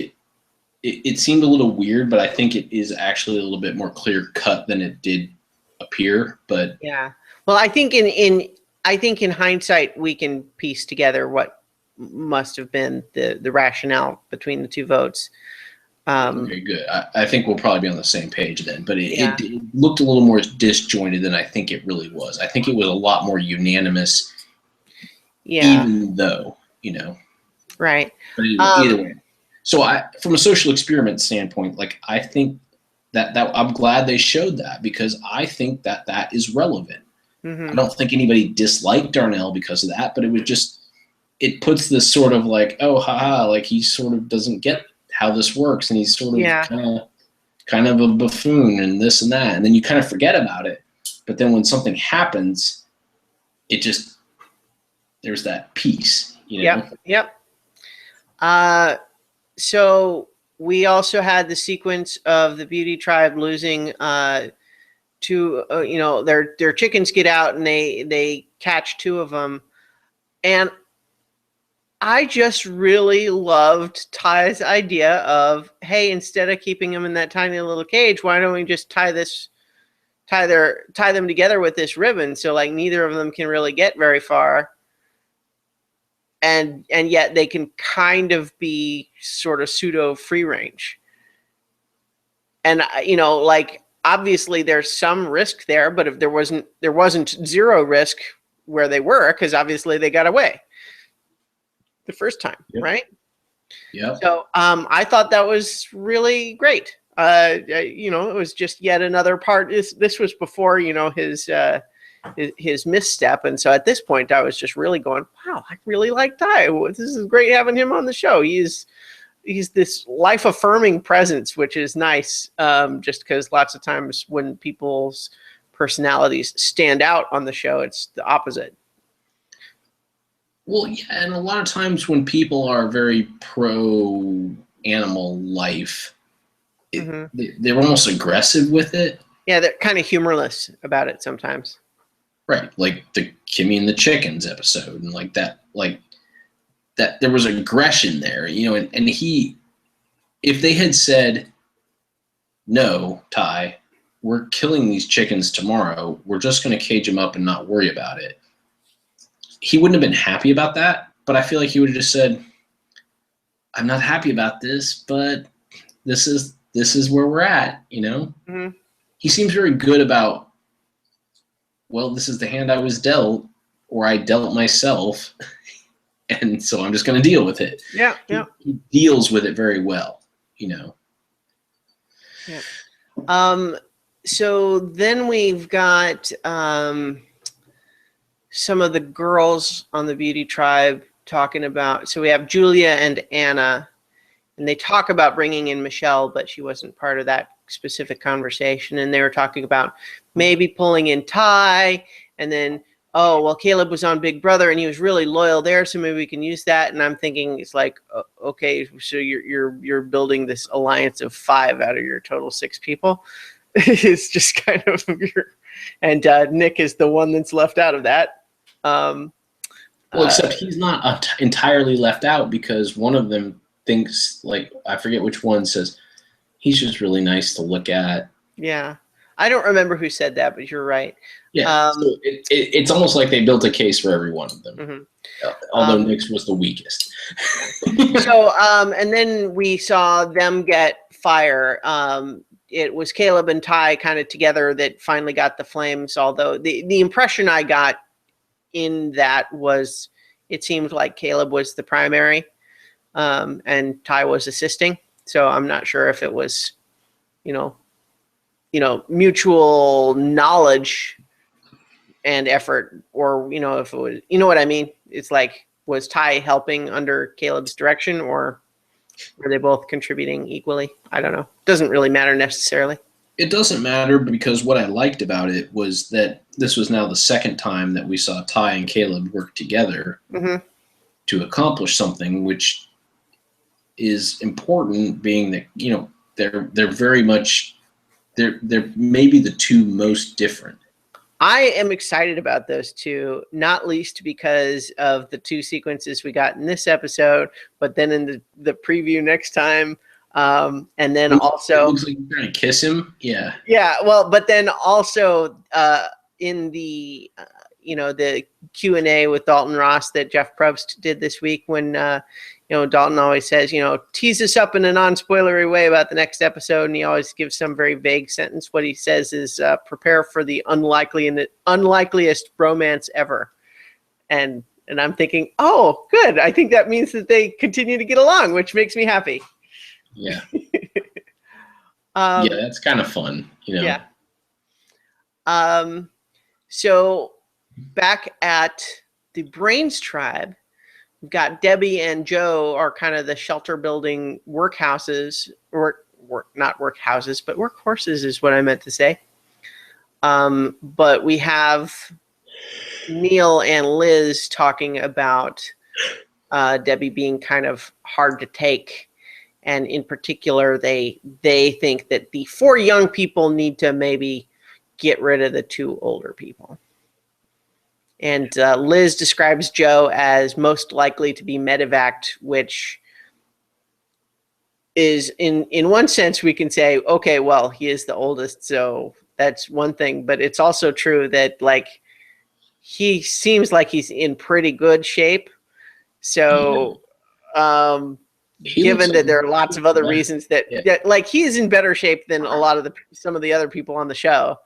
it seemed a little weird, but I think it is actually a little bit more clear cut than it did appear. But yeah, well, I think in hindsight we can piece together what must have been the rationale between the two votes. Okay, good. I think we'll probably be on the same page then. But it looked a little more disjointed than I think it really was. I think it was a lot more unanimous. Yeah. Even though, Right. But either way. So from a social experiment standpoint, like, I think that I'm glad they showed that, because I think that is relevant. I don't think anybody disliked Darnell because of that, but it puts this sort of like, oh, haha, like he sort of doesn't get how this works, and he's sort of kind of a buffoon and this and that, and then you kind of forget about it. But then when something happens, there's that piece, Yep. So we also had the sequence of the beauty tribe losing their chickens get out and they catch two of them. And I just really loved Ty's idea of, hey, instead of keeping them in that tiny little cage, why don't we just tie them together with this ribbon, so like neither of them can really get very far. And yet they can kind of be sort of pseudo free range. And, like, obviously there's some risk there, but if there wasn't zero risk where they were, because obviously they got away the first time, right? Yeah. So I thought that was really great. It was just yet another part. This was before, his misstep, and so at this point, I was just really going, "Wow, I really like Tai. This is great having him on the show. He's this life affirming presence, which is nice. Just because lots of times when people's personalities stand out on the show, it's the opposite." Well, yeah, and a lot of times when people are very pro animal life, they're almost aggressive with it. Yeah, they're kind of humorless about it sometimes. Right, like the Kimmy and the Chickens episode, and like that there was aggression there, and he, if they had said, "No, Tai, we're killing these chickens tomorrow. We're just going to cage them up and not worry about it," he wouldn't have been happy about that. But I feel like he would have just said, "I'm not happy about this, but this is where we're at." Mm-hmm. He seems very good about, well, this is the hand I was dealt, or I dealt myself, and so I'm just going to deal with it. Yeah. He deals with it very well, Yeah. So then we've got some of the girls on the Beauty Tribe talking about. So we have Julia and Anna, and they talk about bringing in Michelle, but she wasn't part of that specific conversation. And they were talking about maybe pulling in Tai, and then, oh, well, Caleb was on Big Brother and he was really loyal there, so maybe we can use that. And I'm thinking, it's like, okay, so you're building this alliance of 5 out of your total 6 people. It's just kind of and Nick is the one that's left out of that. Well, except he's not entirely left out, because one of them thinks, like, I forget which one, says he's just really nice to look at. Yeah, I don't remember who said that, but you're right. Yeah, so it's almost like they built a case for every one of them, although Nick's was the weakest. So, and then we saw them get fire. It was Caleb and Tai kind of together that finally got the flames, although the impression I got in that was it seemed like Caleb was the primary, and Tai was assisting. So I'm not sure if it was, mutual knowledge and effort, or, if it was, what I mean? It's like, was Tai helping under Caleb's direction, or were they both contributing equally? I don't know. Doesn't really matter necessarily. It doesn't matter, because what I liked about it was that this was now the second time that we saw Tai and Caleb work together to accomplish something, which is important, being that, they're very much, they're maybe the two most different. I am excited about those two, not least because of the 2 sequences we got in this episode, but then in the preview next time. And then also, it looks like you're trying to kiss him. Yeah. Yeah. Well, but then also in the, the Q&A with Dalton Ross that Jeff Probst did this week, when, Dalton always says, tease us up in a non-spoilery way about the next episode. And he always gives some very vague sentence. What he says is, prepare for the unlikeliest romance ever. And I'm thinking, oh, good. I think that means that they continue to get along, which makes me happy. Yeah. Yeah, that's kind of fun, Yeah. So back at the Brains Tribe, we've got Debbie and Joe are kind of the shelter building workhouses, or not workhouses, but workhorses is what I meant to say. But we have Neil and Liz talking about Debbie being kind of hard to take. And in particular, they think that the 4 young people need to maybe get rid of the 2 older people. And Liz describes Joe as most likely to be medevaced, which is, in one sense, we can say, okay, well, he is the oldest, so that's one thing. But it's also true that, like, he seems like he's in pretty good shape. So, given that there are lots of other reasons that like, he is in better shape than a lot of some of the other people on the show.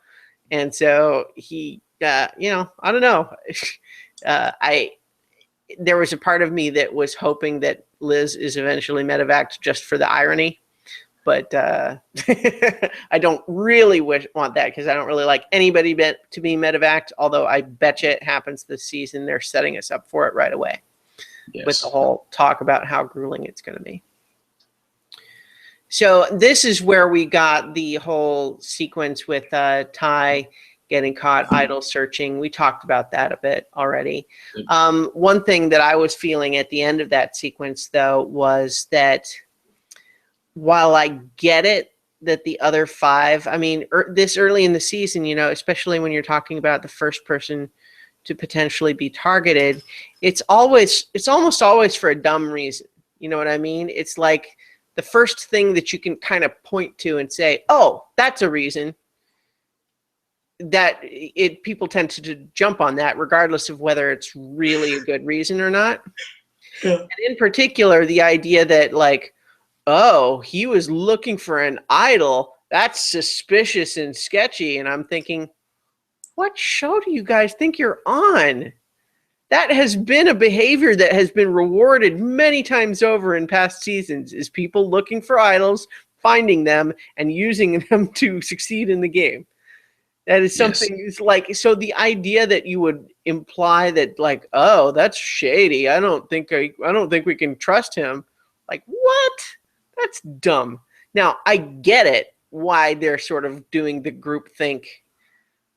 And so he, I don't know. There was a part of me that was hoping that Liz is eventually medevaced just for the irony, but I don't really want that because I don't really like anybody to be medevaced, although I bet you it happens this season. They're setting us up for it right away with the whole talk about how grueling it's going to be. So this is where we got the whole sequence with Ty getting caught idle searching. We talked about that a bit already. One thing that I was feeling at the end of that sequence, though, was that while I get it that the other five, I mean, this early in the season, you know, especially when you're talking about the first person to potentially be targeted, it's almost always for a dumb reason. You know what I mean? It's like the first thing that you can kind of point to and say, oh, that's a reason. That people tend to jump on that regardless of whether it's really a good reason or not. Yeah. And in particular, the idea that like, oh, he was looking for an idol, that's suspicious and sketchy. And I'm thinking, what show do you guys think you're on? That has been a behavior that has been rewarded many times over in past seasons, is people looking for idols, finding them, and using them to succeed in the game. That is something. Yes. Like, so the idea that you would imply that like, oh, that's shady. I don't think we can trust him. Like, what? That's dumb. Now, I get it why they're sort of doing the group think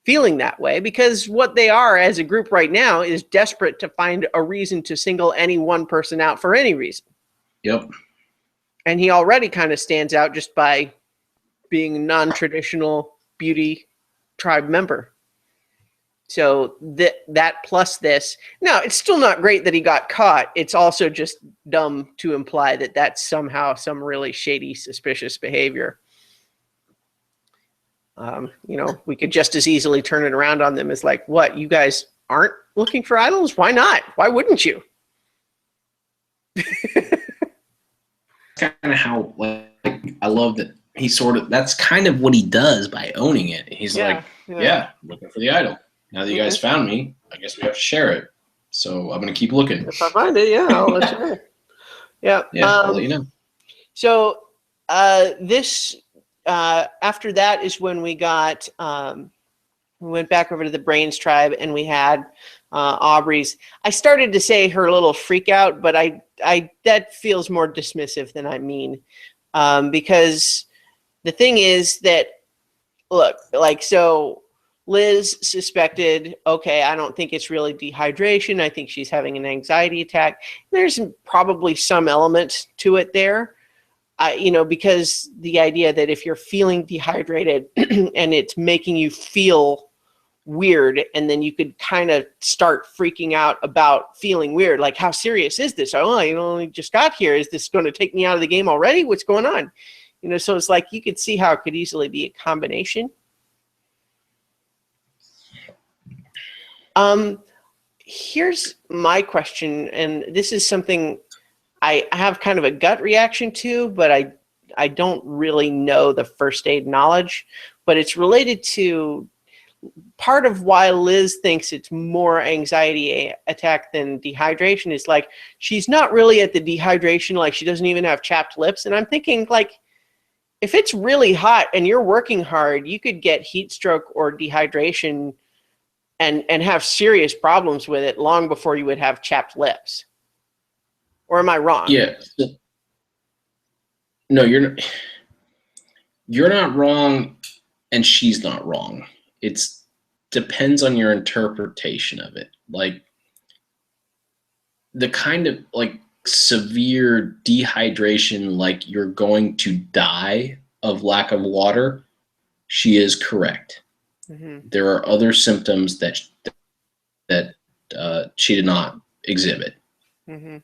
feeling that way, because what they are as a group right now is desperate to find a reason to single any one person out for any reason. Yep. And he already kind of stands out just by being a non-traditional beauty tribe member. So that plus this. Now, it's still not great that he got caught. It's also just dumb to imply that that's somehow some really shady, suspicious behavior. You know, we could just as easily turn it around on them as like, what, you guys aren't looking for idols? Why not? Why wouldn't you? Kind of how, like, I love that he sort of, that's kind of what he does by owning it. He's looking for the idol. Now that you guys found me, I guess we have to share it. So I'm going to keep looking. If I find it, I'll let you know. Yeah. I'll let you know. So this, after that is when we got, we went back over to the Brains tribe and we had Aubrey's. I started to say her little freak out, but that feels more dismissive than I mean. Because the thing is that, look, like, so Liz suspected, okay, I don't think it's really dehydration. I think she's having an anxiety attack. There's probably some element to it there. You know, because the idea that if you're feeling dehydrated and it's making you feel weird, and then you could kind of start freaking out about feeling weird, like, how serious is this? Oh, I only just got here. Is this going to take me out of the game already? What's going on? You know, so it's like you could see how it could easily be a combination. Here's my question, and this is something I have kind of a gut reaction to, but I don't really know the first aid knowledge, but it's related to part of why Liz thinks it's more anxiety attack than dehydration is like, she's not really at the dehydration, like she doesn't even have chapped lips. And I'm thinking, like, if it's really hot and you're working hard, you could get heat stroke or dehydration and have serious problems with it long before you would have chapped lips. Or am I wrong? Yeah. No, you're not wrong, and she's not wrong. It's depends on your interpretation of it. Like, the kind of like severe dehydration, like you're going to die of lack of water, she is correct. Mm-hmm. There are other symptoms that she did not exhibit. Mm-hmm.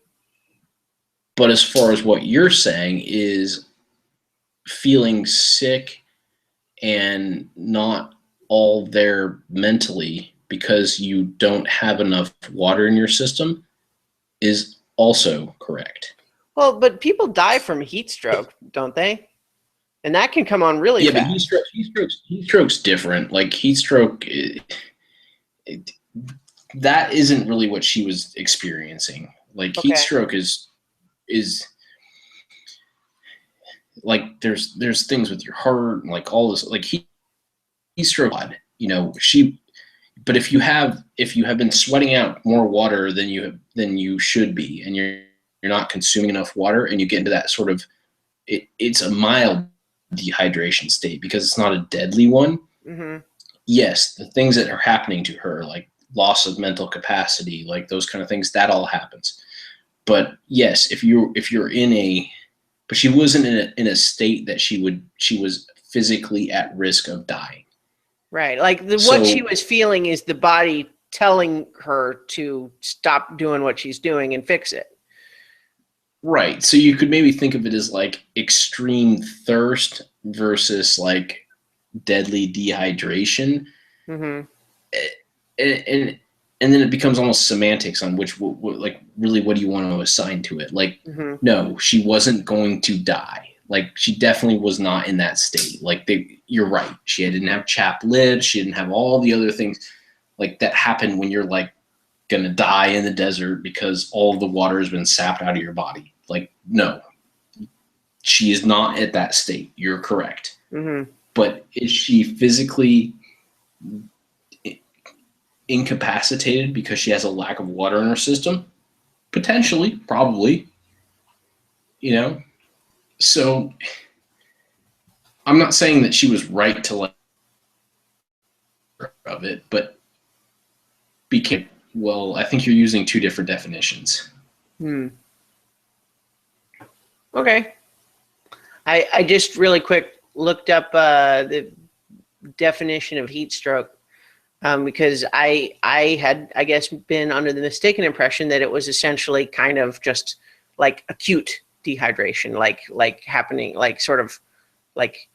But as far as what you're saying is feeling sick and not all there mentally because you don't have enough water in your system is also correct. Well, but people die from heat stroke, don't they? And that can come on really fast. But heat stroke's different. Like, heat stroke, that isn't really what she was experiencing. Like, heat stroke is like there's things with your heart and like all this, like he's stroke, you know, but if you have been sweating out more water than you should be, and you're not consuming enough water, and you get into that sort of, it's a mild dehydration state because it's not a deadly one. Mm-hmm. Yes, the things that are happening to her, like loss of mental capacity, like those kind of things, that all happens. But yes, if you're but she wasn't in a state that she was physically at risk of dying. Right. Like what she was feeling is the body telling her to stop doing what she's doing and fix it. Right. So you could maybe think of it as like extreme thirst versus like deadly dehydration. Mm-hmm. And then it becomes almost semantics on which, like, really, what do you want to assign to it? Like, no, she wasn't going to die. Like, she definitely was not in that state. Like, you're right. She didn't have chapped lips. She didn't have all the other things like that happen when you're like gonna die in the desert because all of the water has been sapped out of your body. Like, no, she is not at that state. You're correct. Mm-hmm. But is she physically incapacitated because she has a lack of water in her system? Potentially, probably. You know? So I'm not saying that she was right to let of it, but well, I think you're using two different definitions. Okay. I just really quick looked up the definition of heat stroke because I had, I guess, been under the mistaken impression that it was essentially kind of just like acute dehydration, like happening, like sort of like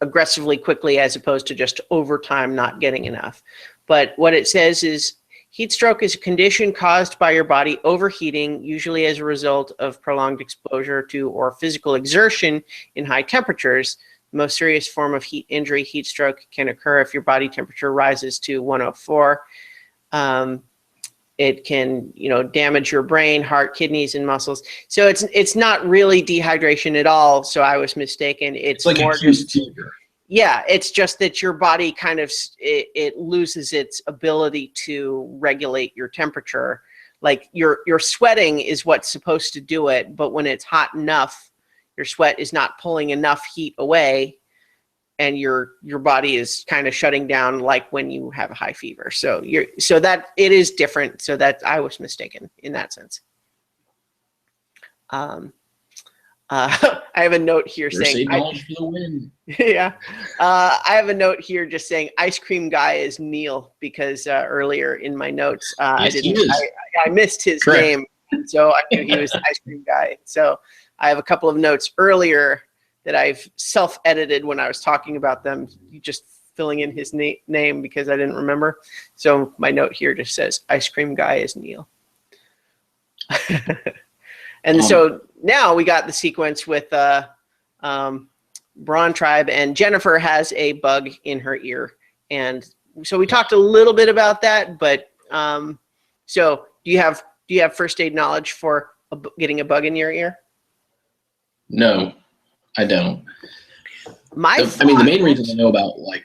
aggressively quickly as opposed to just over time not getting enough. But what it says is heat stroke is a condition caused by your body overheating, usually as a result of prolonged exposure to or physical exertion in high temperatures. The most serious form of heat injury, heat stroke, can occur if your body temperature rises to 104. It can, damage your brain, heart, kidneys, and muscles. So it's not really dehydration at all. So I was mistaken. It's like more just fever. Yeah, it's just that your body kind of it loses its ability to regulate your temperature. Like your sweating is what's supposed to do it, but when it's hot enough, your sweat is not pulling enough heat away, and your body is kind of shutting down, like when you have a high fever. So that it is different. So that I was mistaken in that sense. I have a note here saying knowledge for the win. Yeah. I have a note here just saying ice cream guy is Neil because earlier in my notes I missed his name, so I knew he was the ice cream guy. So I have a couple of notes earlier that I've self-edited when I was talking about them, just filling in his name because I didn't remember. So my note here just says ice cream guy is Neil. And so now we got the sequence with Braun Tribe, and Jennifer has a bug in her ear. And so we talked a little bit about that, but so do you have first aid knowledge for getting a bug in your ear? No, I don't. The main reason I know about like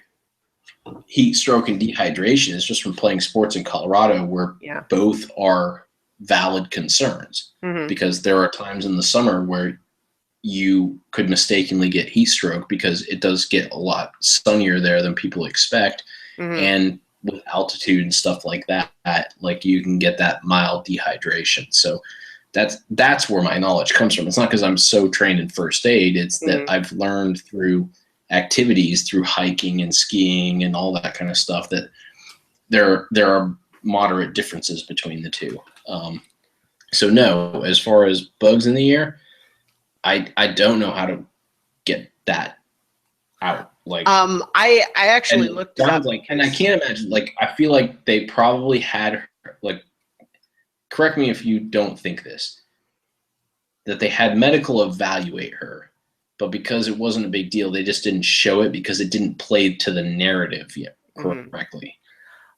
heat stroke and dehydration is just from playing sports in Colorado where both are valid concerns, because there are times in the summer where you could mistakenly get heat stroke because it does get a lot sunnier there than people expect. And with altitude and stuff like that, like you can get that mild dehydration. So that's where my knowledge comes from. It's not because I'm so trained in first aid. It's that I've learned through activities, through hiking and skiing and all that kind of stuff, that there are moderate differences between the two. So no, as far as bugs in the ear, I don't know how to get that out. Like, I actually looked it up. Like, and I can't imagine, like, I feel like they probably had, like, correct me if you don't think this, that they had medical evaluate her, but because it wasn't a big deal, they just didn't show it because it didn't play to the narrative yet correctly.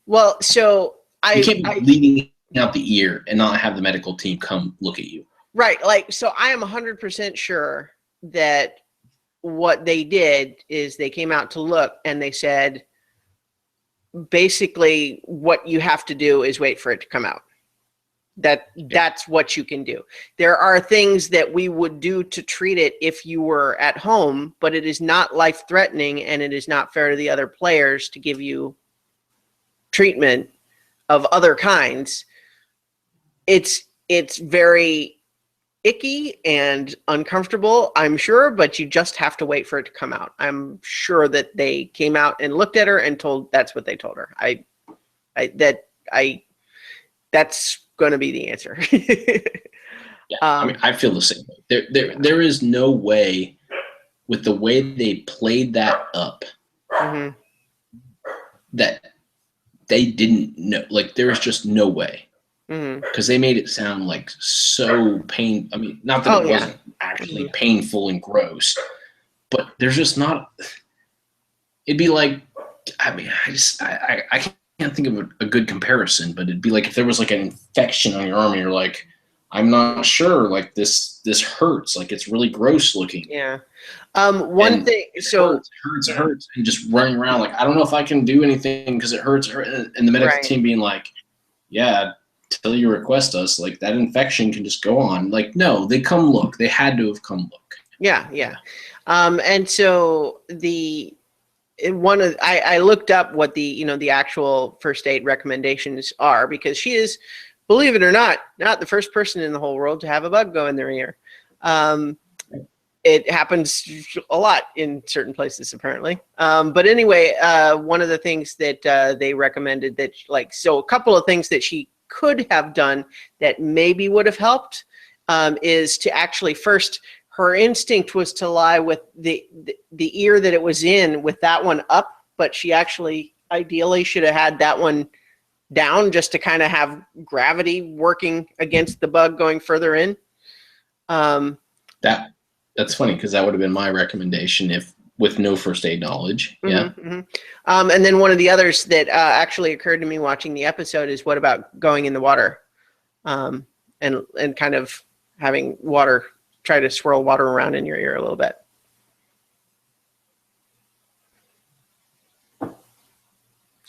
Well, so you can't be bleeding out the ear and not have the medical team come look at you. Right. Like, so I am 100% sure that what they did is they came out to look, and they said, basically, what you have to do is wait for it to come out. That's what you can do. There are things that we would do to treat it if you were at home, but it is not life-threatening, and it is not fair to the other players to give you treatment of other kinds. It's very icky and uncomfortable, I'm sure, but you just have to wait for it to come out. I'm sure that they came out and looked at her and that's what they told her. That's going to be the answer. Yeah, I mean, I feel the same way. There is no way, with the way they played that up, that they didn't know. Like, there is just no way. Because they made it sound like so pain. I mean, not that it wasn't actually painful and gross, but there's just not. It'd be like, I mean, I can't think of a good comparison, but it'd be like if there was like an infection on your arm and you're like, I'm not sure, like this hurts, like it's really gross looking. Yeah. One thing, so it hurts, and just running around like, I don't know if I can do anything because it hurts, and the medical team being like, yeah, till you request us, like that infection can just go on. Like, no, they come look. They had to have come look. Yeah. And so I looked up what the actual first aid recommendations are, because she is, believe it or not the first person in the whole world to have a bug go in their ear. It happens a lot in certain places, apparently. But anyway, one of the things that they recommended so a couple of things that she could have done that maybe would have helped is to actually first, her instinct was to lie with the ear that it was in with that one up, but she actually ideally should have had that one down just to kind of have gravity working against the bug going further in. That's funny, because that would have been my recommendation if with no first aid knowledge. Yeah. And then one of the others that actually occurred to me watching the episode is, what about going in the water and kind of having water, try to swirl water around in your ear a little bit.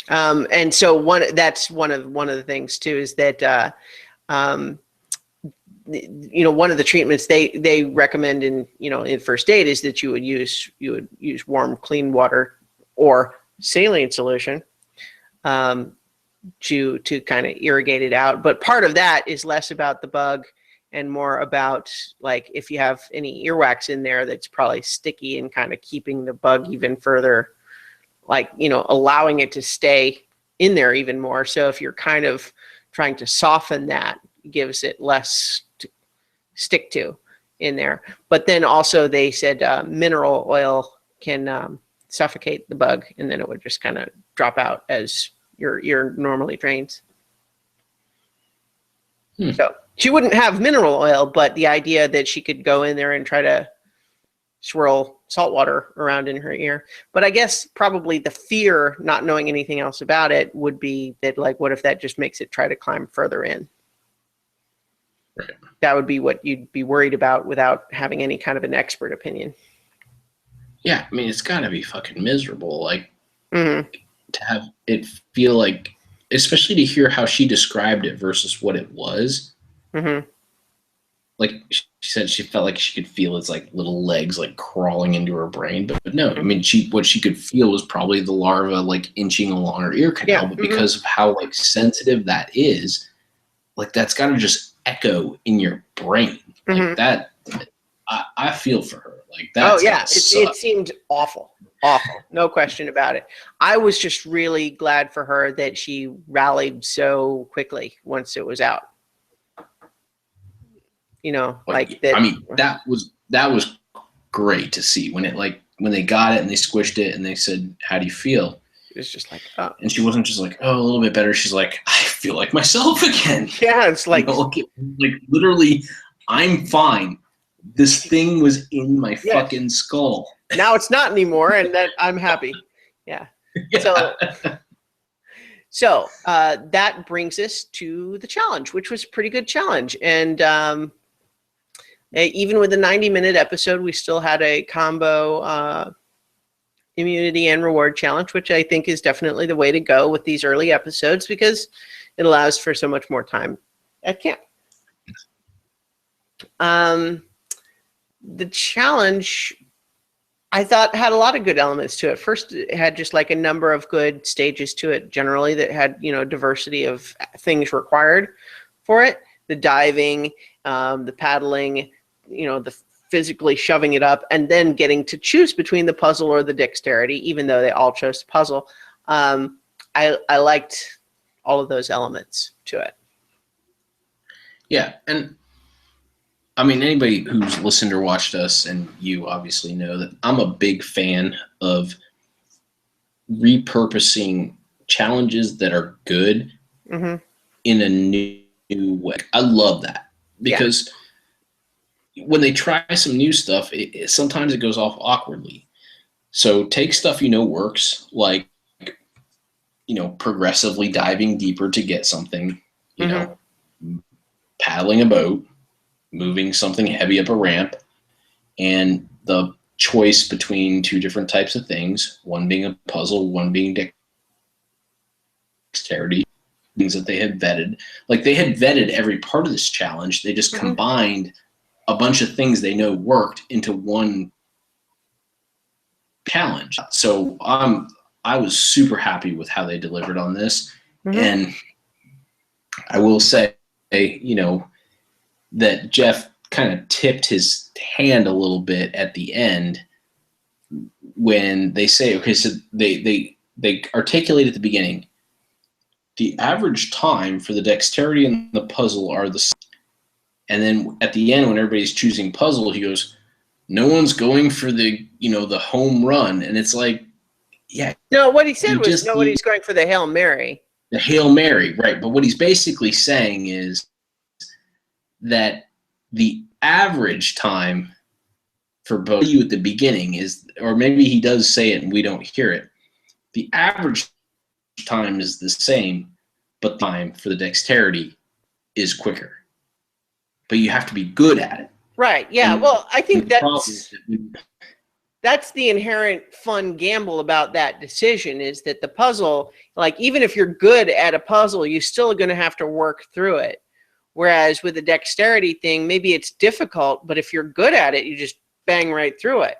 And so that's one of the things too, is that one of the treatments they recommend in first aid is that you would use warm, clean water or saline solution to kind of irrigate it out. But part of that is less about the bug and more about, like, if you have any earwax in there that's probably sticky and kind of keeping the bug even further, like, allowing it to stay in there even more. So if you're kind of trying to soften that, gives it less to stick to in there. But then also they said mineral oil can suffocate the bug, and then it would just kind of drop out as your ear normally drains. So she wouldn't have mineral oil, but the idea that she could go in there and try to swirl salt water around in her ear. But I guess probably the fear, not knowing anything else about it, would be that, like, what if that just makes it try to climb further in? Right. That would be what you'd be worried about without having any kind of an expert opinion. Yeah, I mean, it's got to be fucking miserable, like, to have it feel like, especially to hear how she described it versus what it was. Like, she said she felt like she could feel its, like, little legs, like, crawling into her brain. But no, I mean, what she could feel was probably the larva, like, inching along her ear canal. Yeah. But because of how, like, sensitive that is, like, that's got to just echo in your brain. Like, that, I feel for her. Like, that's it seemed awful. No question about it. I was just really glad for her that she rallied so quickly once it was out. Like that. I mean, that was great to see when they got it and they squished it and they said, "How do you feel?" It's just like, oh. And she wasn't just like, "Oh, a little bit better." She's like, "I feel like myself again." Yeah, it's like, like literally, I'm fine. This thing was in my fucking skull. Now it's not anymore, and that I'm happy. Yeah. So that brings us to the challenge, which was a pretty good challenge. And Even with the 90-minute episode, we still had a combo immunity and reward challenge, which I think is definitely the way to go with these early episodes because it allows for so much more time at camp. The challenge, I thought, had a lot of good elements to it. First, it had just like a number of good stages to it generally that had, diversity of things required for it. The diving, the paddling, the physically shoving it up, and then getting to choose between the puzzle or the dexterity, even though they all chose the puzzle. I liked all of those elements to it. Yeah, and I mean, anybody who's listened or watched us, and you obviously know that I'm a big fan of repurposing challenges that are good in a new way. I love that because when they try some new stuff, sometimes it goes off awkwardly. So take stuff works, like progressively diving deeper to get something, paddling a boat, moving something heavy up a ramp, and the choice between two different types of things, one being a puzzle, one being dexterity, things that they had vetted. Like they had vetted every part of this challenge. They just combined a bunch of things they know worked into one challenge. So I was super happy with how they delivered on this. And I will say, that Jeff kind of tipped his hand a little bit at the end when they say, okay, so they articulate at the beginning, the average time for the dexterity and the puzzle are the same. And then at the end, when everybody's choosing puzzle, he goes, no one's going for the, the home run. And it's like, yeah. No, what he said was nobody's going for the Hail Mary. The Hail Mary, right. But what he's basically saying is that the average time for both of you at the beginning is, or maybe he does say it and we don't hear it, the average time is the same, but the time for the dexterity is quicker. But you have to be good at it. Right, yeah. And well, I think that's the inherent fun gamble about that decision is that the puzzle, like even if you're good at a puzzle, you're still going to have to work through it. Whereas with the dexterity thing, maybe it's difficult, but if you're good at it, you just bang right through it.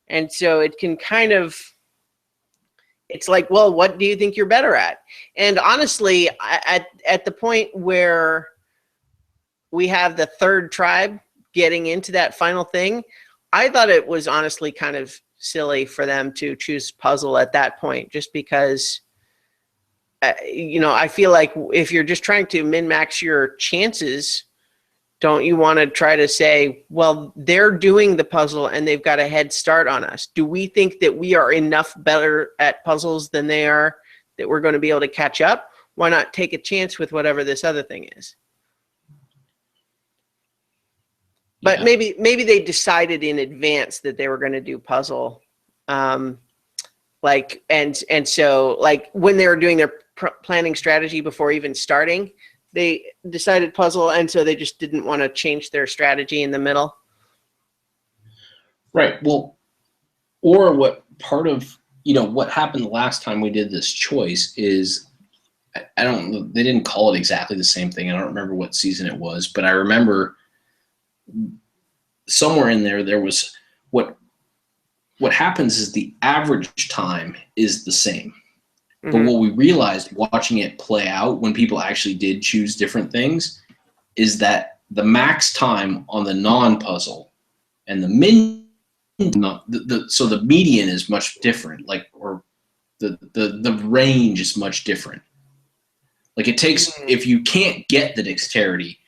And so it can kind of, it's like, well, what do you think you're better at? And honestly, at the point where we have the third tribe getting into that final thing, I thought it was honestly kind of silly for them to choose puzzle at that point, just because I feel like if you're just trying to min-max your chances, don't you want to try to say, well, they're doing the puzzle and they've got a head start on us. Do we think that we are enough better at puzzles than they are that we're going to be able to catch up? Why not take a chance with whatever this other thing is? But maybe they decided in advance that they were going to do puzzle. And so like when they were doing their planning strategy before even starting, they decided puzzle, and so they just didn't want to change their strategy in the middle. Right. Well, or what part of, what happened the last time we did this choice is, I don't know, they didn't call it exactly the same thing. I don't remember what season it was, but I remember somewhere in there was what happens is the average time is the same. But what we realized watching it play out when people actually did choose different things is that the max time on the non-puzzle and the so the median is much different, or the range is much different. Like it takes, if you can't get the dexterity,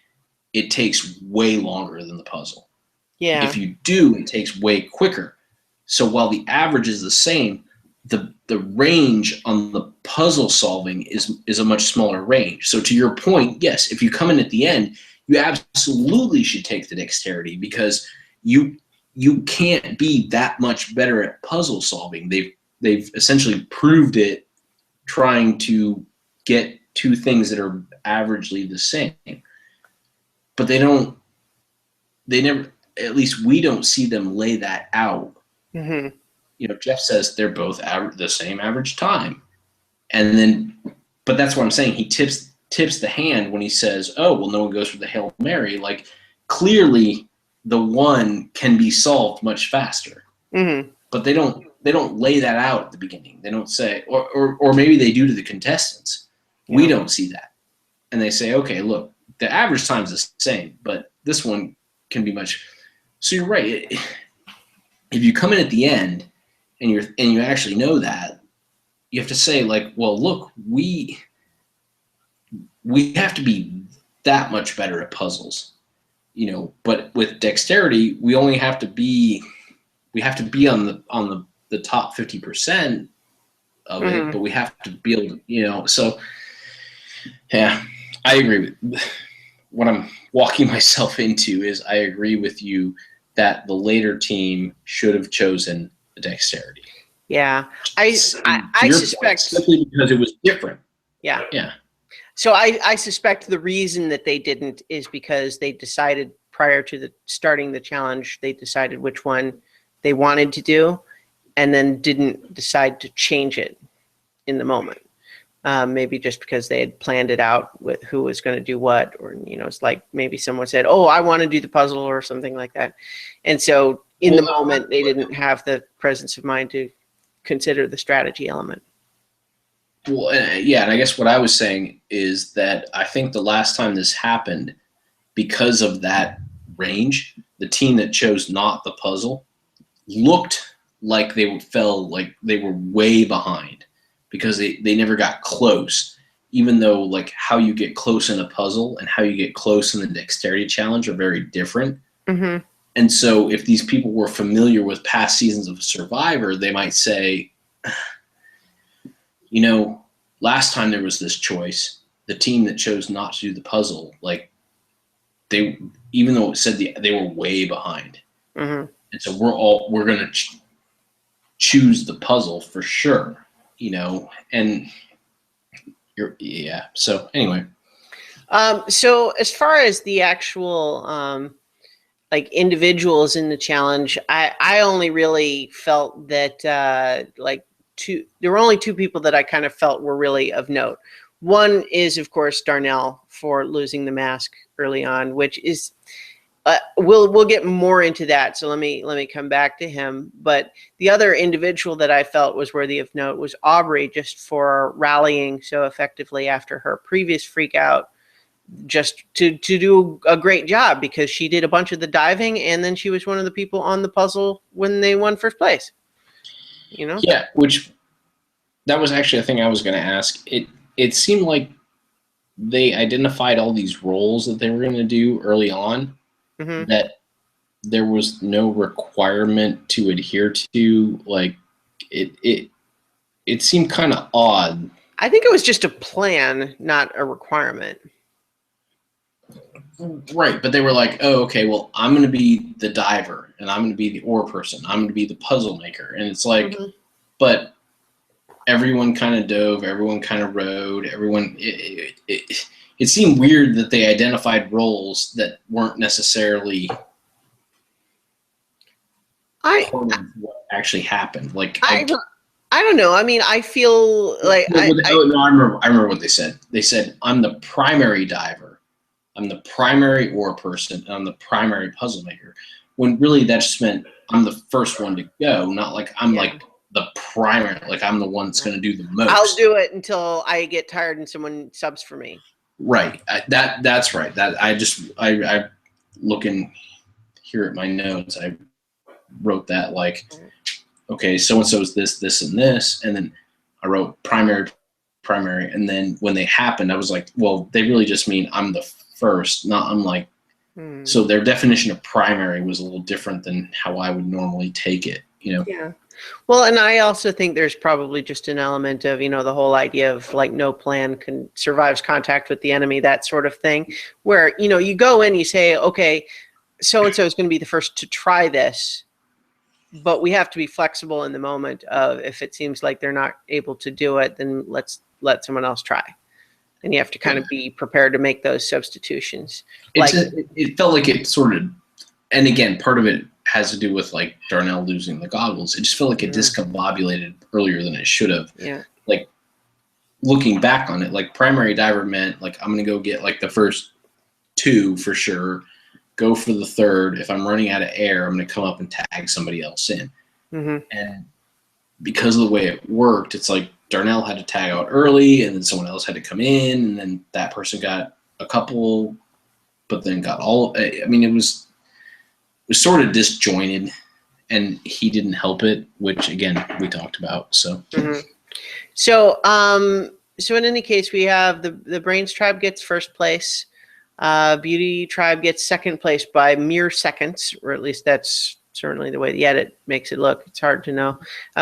it takes way longer than the puzzle. Yeah. If you do, it takes way quicker. So while the average is the same, the range on the puzzle solving is a much smaller range. So to your point, yes, if you come in at the end, you absolutely should take the dexterity because you can't be that much better at puzzle solving. They've essentially proved it trying to get two things that are averagely the same. But they never, at least we don't see them lay that out. Mm-hmm. You know, Jeff says they're both the same average time. And then, but that's what I'm saying. He tips the hand when he says, oh, well, no one goes for the Hail Mary. Like, clearly the one can be solved much faster. Mm-hmm. But they don't lay that out at the beginning. They don't say, or maybe they do to the contestants. Yeah. We don't see that. And they say, okay, look, the average time's the same, but this one can be much. So you're right. If you come in at the end and you actually know that, you have to say, like, well, look, we have to be that much better at puzzles, you know. But with dexterity, we have to be on the top 50% of it, but we have to be able to, you know. So yeah, I agree with what I'm walking myself into is I agree with you that the later team should have chosen the dexterity. Yeah, I suspect simply because it was different. Yeah. Yeah. So I suspect the reason that they didn't is because they decided prior to starting the challenge, they decided which one they wanted to do, and then didn't decide to change it in the moment. Maybe just because they had planned it out with who was going to do what, or, you know, it's like maybe someone said, oh, I want to do the puzzle or something like that. And so in the moment, they didn't have the presence of mind to consider the strategy element. Well, yeah, and I guess what I was saying is that I think the last time this happened, because of that range, the team that chose not the puzzle looked like they fell, like they were way behind because they never got close, even though like how you get close in a puzzle and how you get close in the dexterity challenge are very different. Mm-hmm. And so if these people were familiar with past seasons of Survivor, they might say, you know, last time there was this choice, the team that chose not to do the puzzle, like they, even though it said they were way behind. Mm-hmm. And so we're going to choose the puzzle for sure, you know, and yeah. So anyway. So as far as the actual, like individuals in the challenge, I only really felt that, there were only two people that I kind of felt were really of note. One is, of course, Darnell for losing the mask early on, which is, we'll get more into that. So let me come back to him. But the other individual that I felt was worthy of note was Aubrey, just for rallying so effectively after her previous freak out, just to do a great job, because she did a bunch of the diving and then she was one of the people on the puzzle when they won first place. You know? Yeah, which that was actually a thing I was going to ask. It seemed like they identified all these roles that they were going to do early on, mm-hmm. that there was no requirement to adhere to. Like it seemed kind of odd. I think it was just a plan, not a requirement. Right, but they were like, oh, okay, well, I'm going to be the diver, and I'm going to be the oar person. I'm going to be the puzzle maker. And it's like, mm-hmm. But everyone kind of dove, everyone kind of rowed, everyone, it seemed weird that they identified roles that weren't necessarily part of what actually happened. Like, I don't know. I mean, I feel like I remember what they said. They said, I'm the primary diver, I'm the primary oar person, and I'm the primary puzzle maker. When really that just meant I'm the first one to go, not like I'm like the primary, like I'm the one that's going to do the most. I'll do it until I get tired and someone subs for me. Right. That's right. That I looking here at my notes, I wrote that like, okay, so-and-so is this, and this. And then I wrote primary. And then when they happened, I was like, well, they really just mean I'm the first, not I'm like, so their definition of primary was a little different than how I would normally take it, you know? Yeah. Well, and I also think there's probably just an element of, you know, the whole idea of like no plan survives contact with the enemy, that sort of thing, where, you know, you go in, you say, okay, so-and-so is going to be the first to try this, but we have to be flexible in the moment of if it seems like they're not able to do it, then let's let someone else try. And you have to kind of be prepared to make those substitutions. It felt like it sort of and again, part of it has to do with like Darnell losing the goggles. It just felt like it discombobulated earlier than it should have. Yeah. Like looking back on it, like primary diver meant like I'm gonna go get like the first 2 for sure, go for the third. If I'm running out of air, I'm gonna come up and tag somebody else in. And because of the way it worked, it's like Darnell had to tag out early, and then someone else had to come in, and then that person got a couple, but then got all. I mean, it was sort of disjointed, and he didn't help it, which again we talked about. So, so in any case, we have the Brains tribe gets first place, Beauty tribe gets second place by mere seconds, or at least that's certainly the way the edit makes it look. It's hard to know.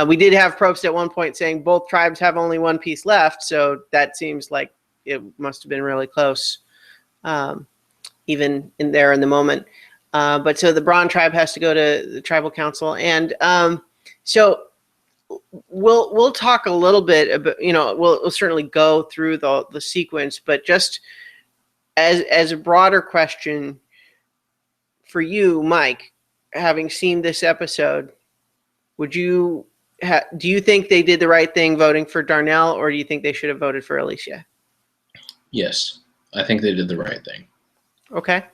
We did have Probst at one point saying both tribes have only one piece left, so that seems like it must have been really close, even in the moment. But so the Braun tribe has to go to the tribal council, and so we'll talk a little bit about, we'll certainly go through the sequence, but just as a broader question for you, Mike, having seen this episode, do you think they did the right thing voting for Darnell, or do you think they should have voted for Alicia? Yes, I think they did the right thing. Okay.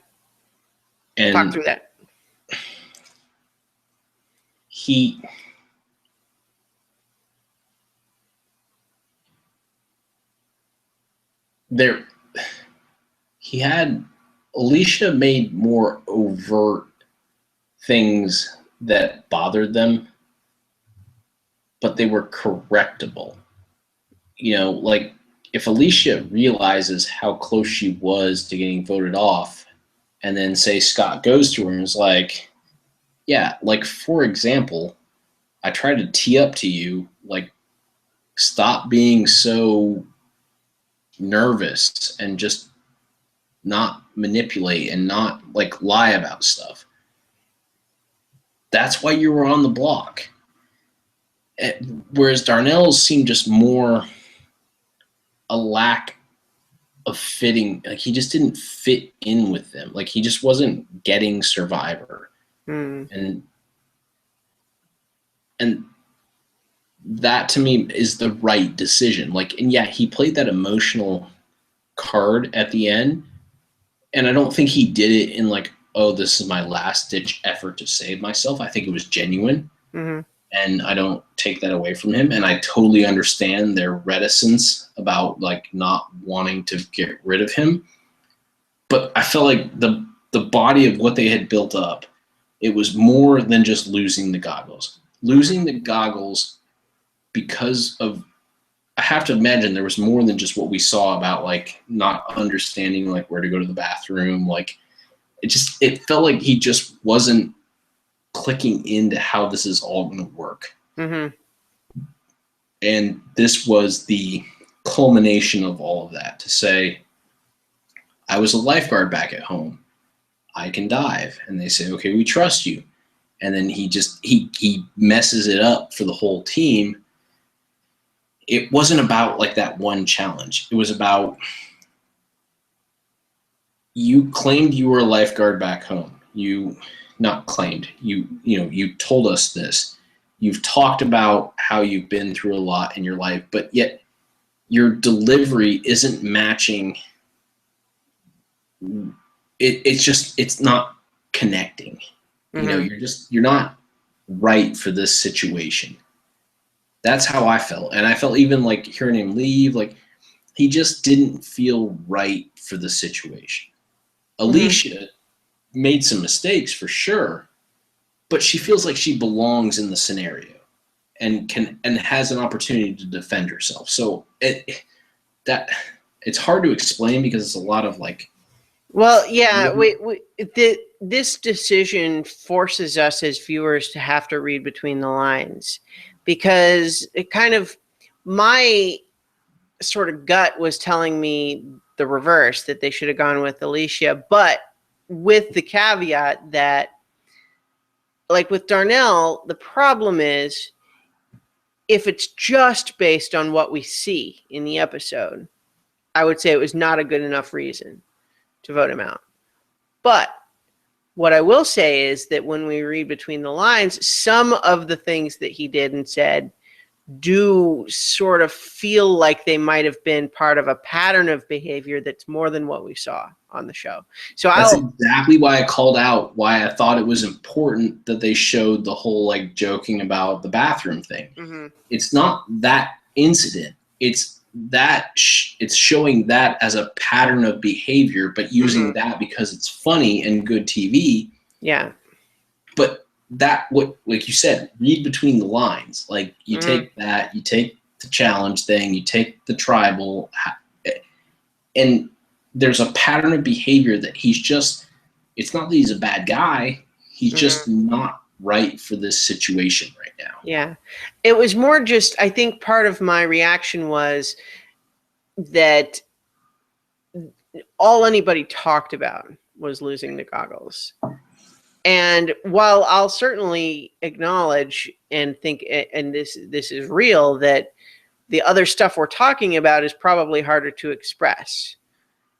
And talk through that. He had Alicia made more overt things that bothered them, but they were correctable. Like if Alicia realizes how close she was to getting voted off, and then say Scott goes to her and is like, yeah, like for example, I tried to tee up to you, like stop being so nervous and just not manipulate and not like lie about stuff. That's why you were on the block. Whereas Darnell's seemed just more a lack of fitting. Like he just didn't fit in with them. Like he just wasn't getting Survivor. And that to me is the right decision. Like, and yeah, he played that emotional card at the end, and I don't think he did it in like, oh, this is my last ditch effort to save myself. I think it was genuine, and I don't take that away from him. And I totally understand their reticence about like not wanting to get rid of him. But I felt like the body of what they had built up, it was more than just losing the goggles. Losing the goggles because of, I have to imagine there was more than just what we saw about like not understanding like where to go to the bathroom. Like it felt like he just wasn't clicking into how this is all going to work. And this was the culmination of all of that, to say, I was a lifeguard back at home. I can dive. And they say, okay, we trust you. And then he messes it up for the whole team. It wasn't about like that one challenge. It was about, you claimed you were a lifeguard back home. You not claimed, you told us this. You've talked about how you've been through a lot in your life, but yet your delivery isn't matching. It's not connecting. You're not right for this situation. That's how I felt. And I felt even like hearing him leave, like he just didn't feel right for the situation. Alicia made some mistakes for sure, but she feels like she belongs in the scenario and has an opportunity to defend herself. So it's hard to explain because it's a lot of like. Well, yeah, this decision forces us as viewers to have to read between the lines, because it kind of, my sort of gut was telling me the reverse, that they should have gone with Alicia, but with the caveat that, like with Darnell, the problem is if it's just based on what we see in the episode, I would say it was not a good enough reason to vote him out. But What I will say is that when we read between the lines, some of the things that he did and said do sort of feel like they might have been part of a pattern of behavior that's more than what we saw on the show. So that's exactly why I called out why I thought it was important that they showed the whole like joking about the bathroom thing. Mm-hmm. It's not that incident. It's that it's showing that as a pattern of behavior, but using that because it's funny and good TV. Yeah. But that, what, like you said, read between the lines. Like you take that, you take the challenge thing, you take the tribal, and there's a pattern of behavior that he's just, it's not that he's a bad guy. He's just not right for this situation right now. Yeah. It was more just, I think part of my reaction was that all anybody talked about was losing the goggles. And while I'll certainly acknowledge and think, and this is real, that the other stuff we're talking about is probably harder to express.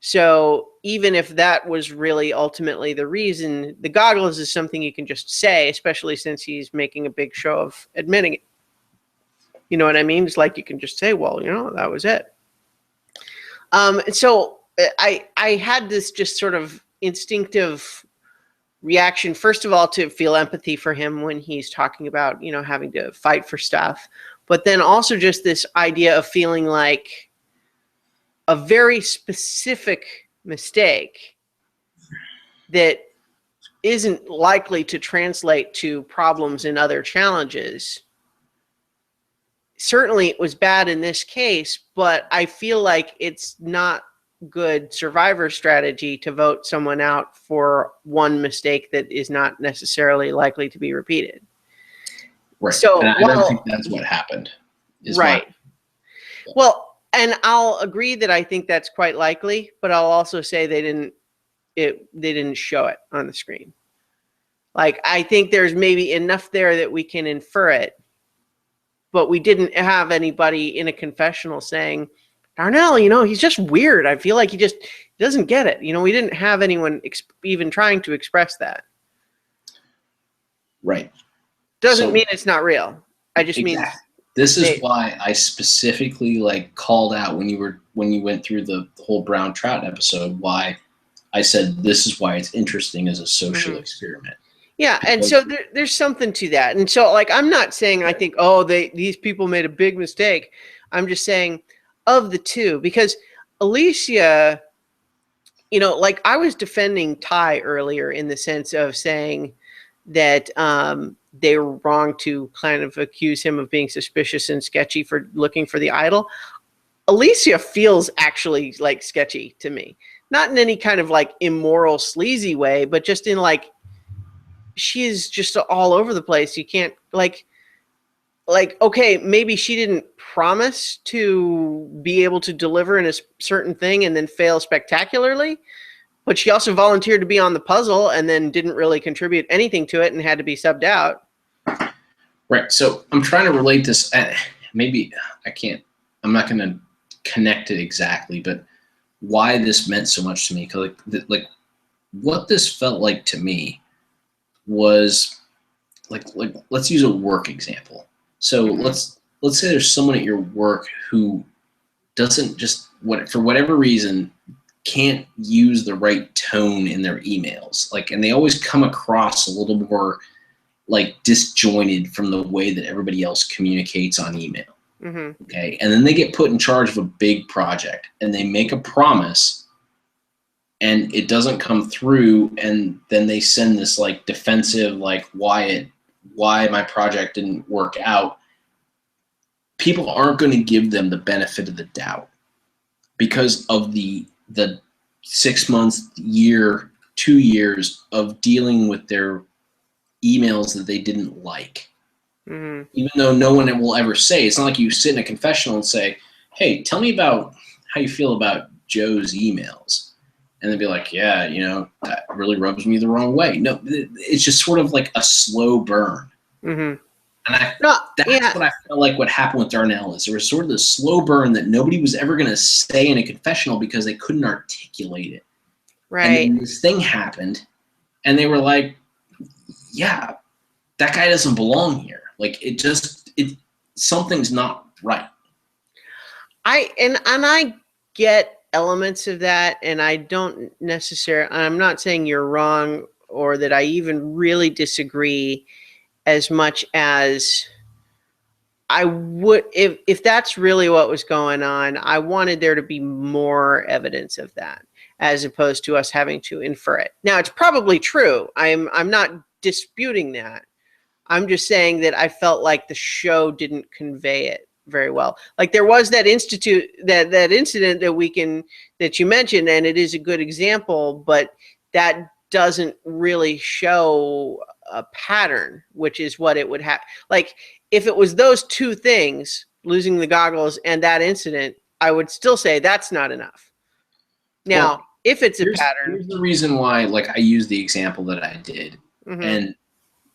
So even if that was really ultimately the reason, the goggles is something you can just say, especially since he's making a big show of admitting it. You know what I mean? It's like you can just say, well, you know, that was it. So I had this just sort of instinctive reaction, first of all, to feel empathy for him when he's talking about, you know, having to fight for stuff, but then also just this idea of feeling like a very specific mistake that isn't likely to translate to problems in other challenges. Certainly it was bad in this case, but I feel like it's not good survivor strategy to vote someone out for one mistake that is not necessarily likely to be repeated. Right. So and I don't think that's what happened. Right. Well, and I'll agree that I think that's quite likely, but I'll also say they didn't show it on the screen. Like, I think there's maybe enough there that we can infer it, but we didn't have anybody in a confessional saying, Darnell, you know, he's just weird. I feel like he doesn't get it. You know, we didn't have anyone even trying to express that. Right. Doesn't mean it's not real. I just mean this is why I specifically like called out when you went through the whole brown trout episode, why I said this is why it's interesting as a social experiment. Yeah, and so there's something to that. And so, like, I'm not saying I think, oh, these people made a big mistake. I'm just saying, of the two, because Alicia, you know, like I was defending Ty earlier in the sense of saying that they were wrong to kind of accuse him of being suspicious and sketchy for looking for the idol. Alicia feels actually like sketchy to me, not in any kind of like immoral, sleazy way, but just in like, she's just all over the place. You can't like, okay, maybe she didn't promise to be able to deliver in a certain thing and then fail spectacularly, but she also volunteered to be on the puzzle and then didn't really contribute anything to it and had to be subbed out. Right. So I'm trying to relate this. Maybe I can't, I'm not going to connect it exactly, but why this meant so much to me. Cause like what this felt like to me was like let's use a work example. So let's say there's someone at your work who doesn't just for whatever reason can't use the right tone in their emails, like, and they always come across a little more like disjointed from the way that everybody else communicates on email. Okay, and then they get put in charge of a big project and they make a promise and it doesn't come through, and then they send this like defensive, like why my project didn't work out. People aren't going to give them the benefit of the doubt because of the 6 months, year, 2 years of dealing with their emails that they didn't like. Even though no one will ever say, it's not like you sit in a confessional and say, hey, tell me about how you feel about Joe's emails. And they'd be like, yeah, you know, that really rubs me the wrong way. No, it's just sort of like a slow burn. And that's what I felt like what happened with Darnell is there was sort of this slow burn that nobody was ever going to say in a confessional because they couldn't articulate it. Right. And then this thing happened, And they were like, yeah, that guy doesn't belong here. Like something's not right. I get elements of that, and I don't necessarily, I'm not saying you're wrong or that I even really disagree, as much as I would, if that's really what was going on, I wanted there to be more evidence of that, as opposed to us having to infer it. Now, it's probably true. I'm not disputing that. I'm just saying that I felt like the show didn't convey it very well. Like there was that incident that you mentioned, and it is a good example, but that doesn't really show a pattern, which is what it would have. Like if it was those two things, losing the goggles and that incident, I would still say that's not enough. Now, Well, if it's a pattern, here's the reason why, like, I used the example that I did, mm-hmm. and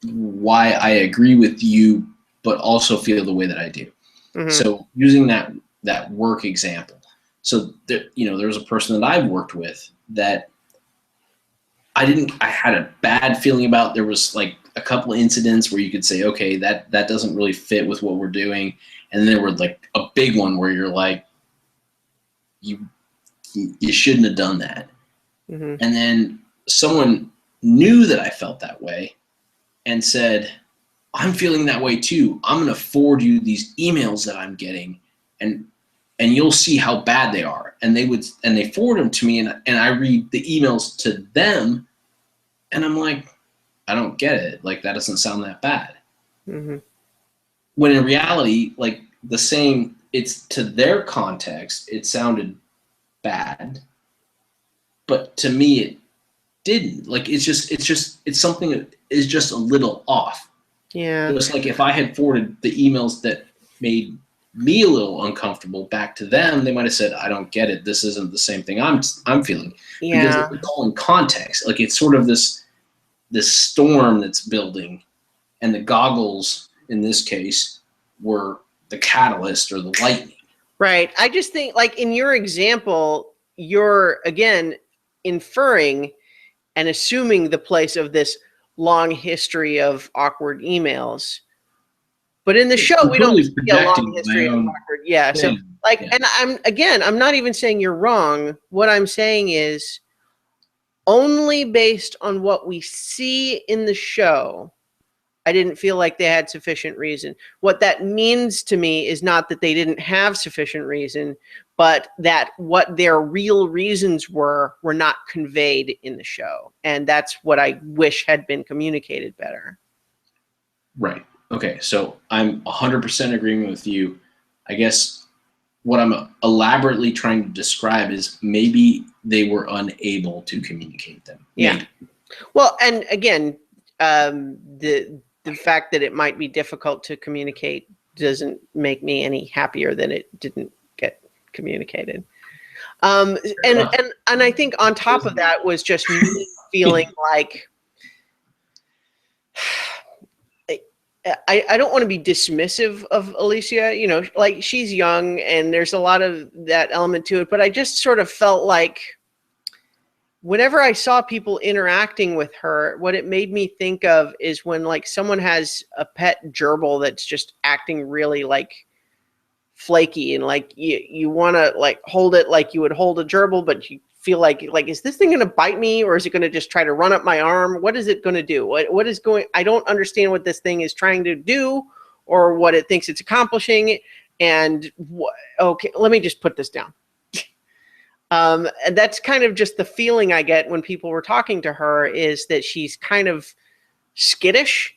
why I agree with you, but also feel the way that I do. Mm-hmm. So using that work example, so there was a person that I've worked with that I had a bad feeling about. There was like a couple of incidents where you could say, okay, that doesn't really fit with what we're doing, and then there were like a big one where you're like, you shouldn't have done that. Mm-hmm. And then someone knew that I felt that way and said, I'm feeling that way too. I'm going to forward you these emails that I'm getting, and you'll see how bad they are. And they forward them to me, and I read the emails to them, and I'm like, I don't get it. Like, that doesn't sound that bad. Mm-hmm. When in reality, like it's to their context, it sounded bad, but to me it didn't. Like it's something that is just a little off. Yeah. It was like if I had forwarded the emails that made me a little uncomfortable back to them, they might have said, I don't get it. This isn't the same thing I'm feeling. Yeah. Because it's all in context. Like it's sort of this storm that's building, and the goggles in this case were the catalyst or the lightning. Right. I just think, like in your example, you're again inferring and assuming the place of this long history of awkward emails. But in the show, we don't see a long history of awkward. Yeah. So like, and I'm not even saying you're wrong. What I'm saying is only based on what we see in the show, I didn't feel like they had sufficient reason. What that means to me is not that they didn't have sufficient reason, but that what their real reasons were not conveyed in the show. And that's what I wish had been communicated better. Right. Okay. So I'm 100% agreeing with you. I guess what I'm elaborately trying to describe is maybe they were unable to communicate them. Yeah. Maybe. Well, and again, the fact that it might be difficult to communicate doesn't make me any happier than it didn't get communicated. And I think on top of that was just me feeling like I don't want to be dismissive of Alicia, you know, like she's young and there's a lot of that element to it, but I just sort of felt like whenever I saw people interacting with her, what it made me think of is when like someone has a pet gerbil that's just acting really like flaky and like you want to like hold it like you would hold a gerbil, but you feel like is this thing going to bite me or is it going to just try to run up my arm? What is it going to do? What is going? I don't understand what this thing is trying to do or what it thinks it's accomplishing. And okay, let me just put this down. And that's kind of just the feeling I get when people were talking to her is that she's kind of skittish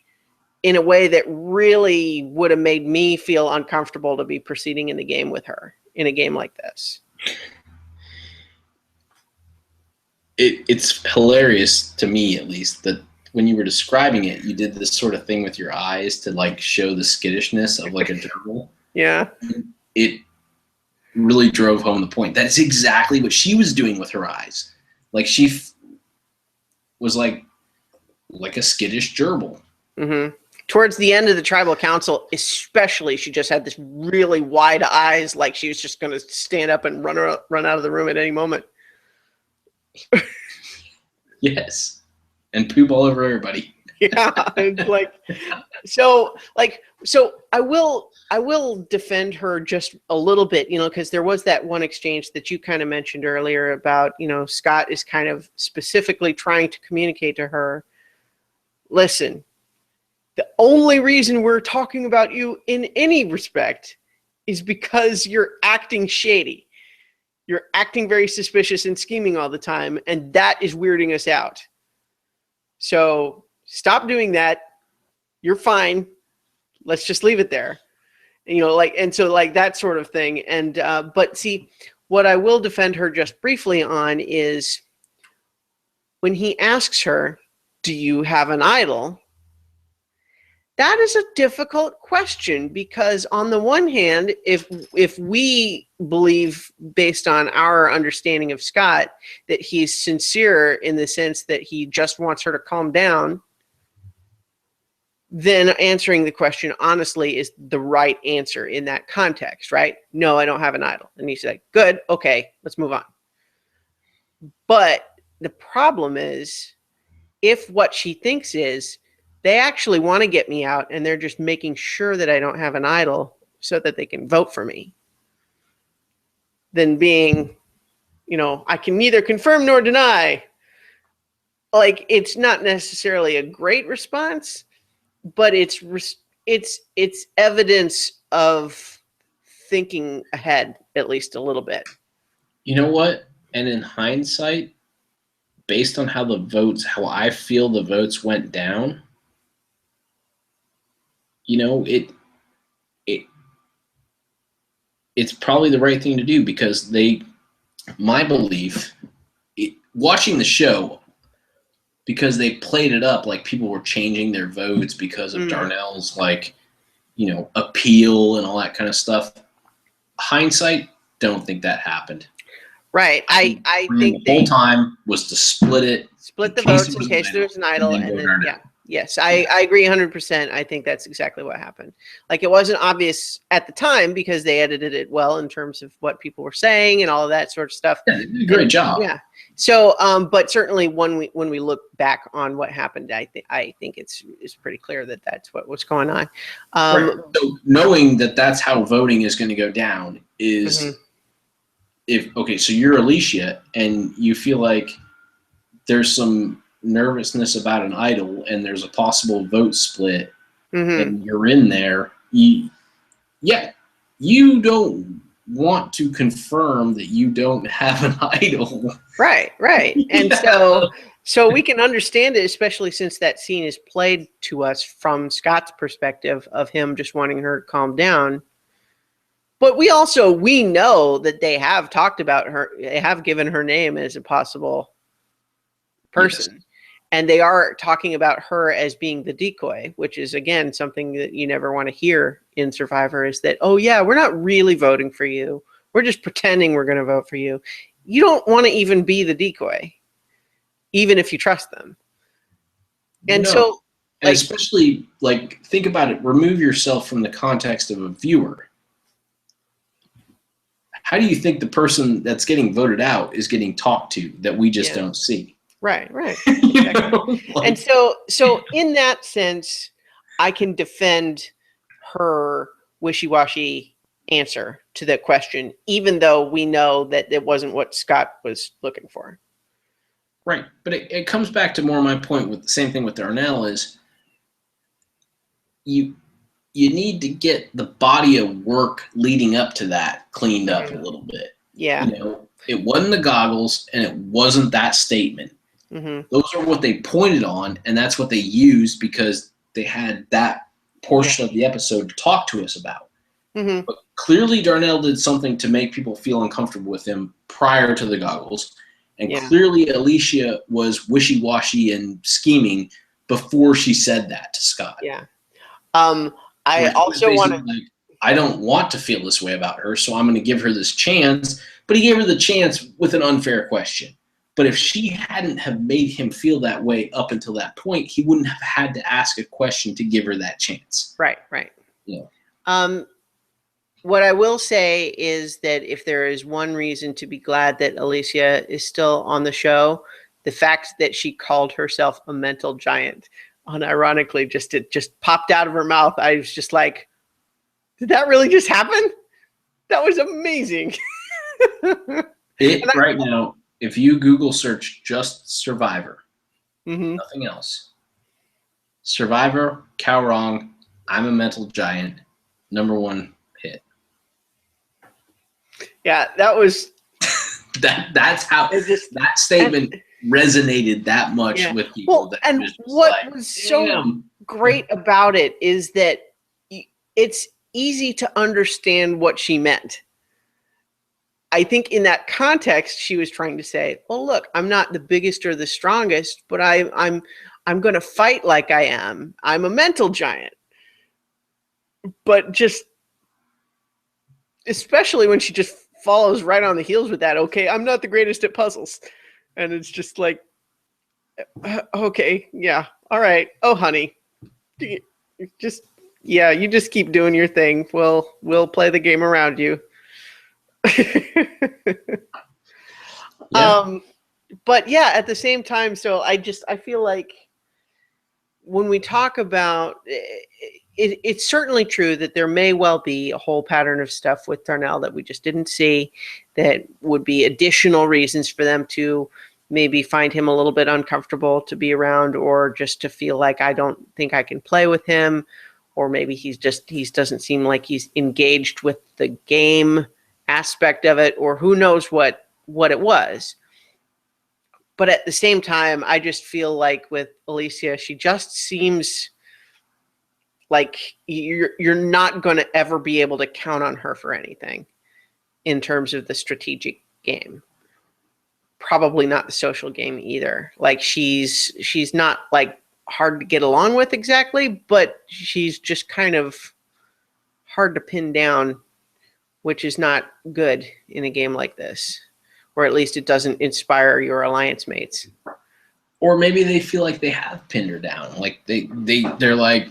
in a way that really would have made me feel uncomfortable to be proceeding in the game with her in a game like this. It's hilarious to me, at least, that when you were describing it, you did this sort of thing with your eyes to like show the skittishness of like a gerbil. Yeah. It really drove home the point. That's exactly what she was doing with her eyes. Like she was like a skittish gerbil. Mm-hmm. Towards the end of the tribal council, especially, she just had this really wide eyes, like she was just going to stand up and run out of the room at any moment. Yes. and poop all over everybody. Yeah, it's like so I will defend her just a little bit, because there was that one exchange that you kind of mentioned earlier about, Scott is kind of specifically trying to communicate to her, listen, the only reason we're talking about you in any respect is because you're acting shady. You're acting very suspicious and scheming all the time, and that is weirding us out. So stop doing that. You're fine. Let's just leave it there. And so that sort of thing. And but see, what I will defend her just briefly on is when he asks her, do you have an idol? That is a difficult question, because on the one hand, if we believe, based on our understanding of Scott, that he's sincere in the sense that he just wants her to calm down, then answering the question honestly is the right answer in that context, right? No, I don't have an idol. And he's like, good, okay, let's move on. But the problem is, if what she thinks is, they actually want to get me out and they're just making sure that I don't have an idol so that they can vote for me, then being, I can neither confirm nor deny, like, it's not necessarily a great response, but it's evidence of thinking ahead, at least a little bit. You know what? And in hindsight, based on how I feel the votes went down, it's probably the right thing to do, because my belief, watching the show, because they played it up like people were changing their votes because of Darnell's appeal and all that kind of stuff. Hindsight, don't think that happened. Right. I think the whole time was to split the votes in case there's an idol, and then yes, I agree 100%. I think that's exactly what happened. Like, it wasn't obvious at the time because they edited it well in terms of what people were saying and all of that sort of stuff. Yeah, they did a great job. Yeah. So, but certainly when we look back on what happened, I think it's pretty clear that that's what was going on. Right. So knowing that that's how voting is going to go down is, so you're Alicia and you feel like there's some nervousness about an idol and there's a possible vote split, and you're in there, you don't want to confirm that you don't have an idol. Right. And so we can understand it, especially since that scene is played to us from Scott's perspective of him just wanting her to calm down. But we know that they have talked about her, they have given her name as a possible person. Yes. And they are talking about her as being the decoy, which is, again, something that you never want to hear in Survivor, is that, oh, yeah, we're not really voting for you. We're just pretending we're going to vote for you. You don't want to even be the decoy, even if you trust them. And and especially, think about it. Remove yourself from the context of a viewer. How do you think the person that's getting voted out is getting talked to that we just don't see? Right. Exactly. And so in that sense, I can defend her wishy-washy answer to that question, even though we know that it wasn't what Scott was looking for. Right. But it comes back to more my point with the same thing with Darnell is you need to get the body of work leading up to that cleaned up a little bit. Yeah. It wasn't the goggles and it wasn't that statement. Those are what they pointed on, and that's what they used because they had that portion of the episode to talk to us about. But clearly Darnell did something to make people feel uncomfortable with him prior to the goggles, and clearly Alicia was wishy-washy and scheming before she said that to Scott. Yeah. I also want to... I don't want to feel this way about her, so I'm going to give her this chance. But he gave her the chance with an unfair question. But if she hadn't have made him feel that way up until that point, he wouldn't have had to ask a question to give her that chance. Right. Yeah. What I will say is that if there is one reason to be glad that Alicia is still on the show, the fact that she called herself a mental giant, unironically, it just popped out of her mouth. I was just like, did that really just happen? That was amazing. Right now, if you Google search just Survivor, nothing else. Survivor, Kaoh Rong, I'm a mental giant, #1 hit. Yeah, that was that's how that statement resonated that much with people. Well, and what was so great about it is that it's easy to understand what she meant. I think in that context, she was trying to say, "Well, look, I'm not the biggest or the strongest, but I'm going to fight like I am. I'm a mental giant." But just, especially when she just follows right on the heels with that, "Okay, I'm not the greatest at puzzles," and it's just like, okay, yeah, all right. Oh, honey, you just keep doing your thing. We'll play the game around you. But yeah, at the same time, so I feel like when we talk about it's certainly true that there may well be a whole pattern of stuff with Darnell that we just didn't see, that would be additional reasons for them to maybe find him a little bit uncomfortable to be around, or just to feel like, I don't think I can play with him, or maybe he doesn't seem like he's engaged with the game aspect of it, or who knows what it was. But at the same time, I just feel like with Alicia, she just seems like you're not going to ever be able to count on her for anything in terms of the strategic game. Probably not the social game either. Like she's not like hard to get along with exactly, but she's just kind of hard to pin down, which is not good in a game like this, or at least it doesn't inspire your alliance mates. Or maybe they feel like they have pinned her down. Like they're like,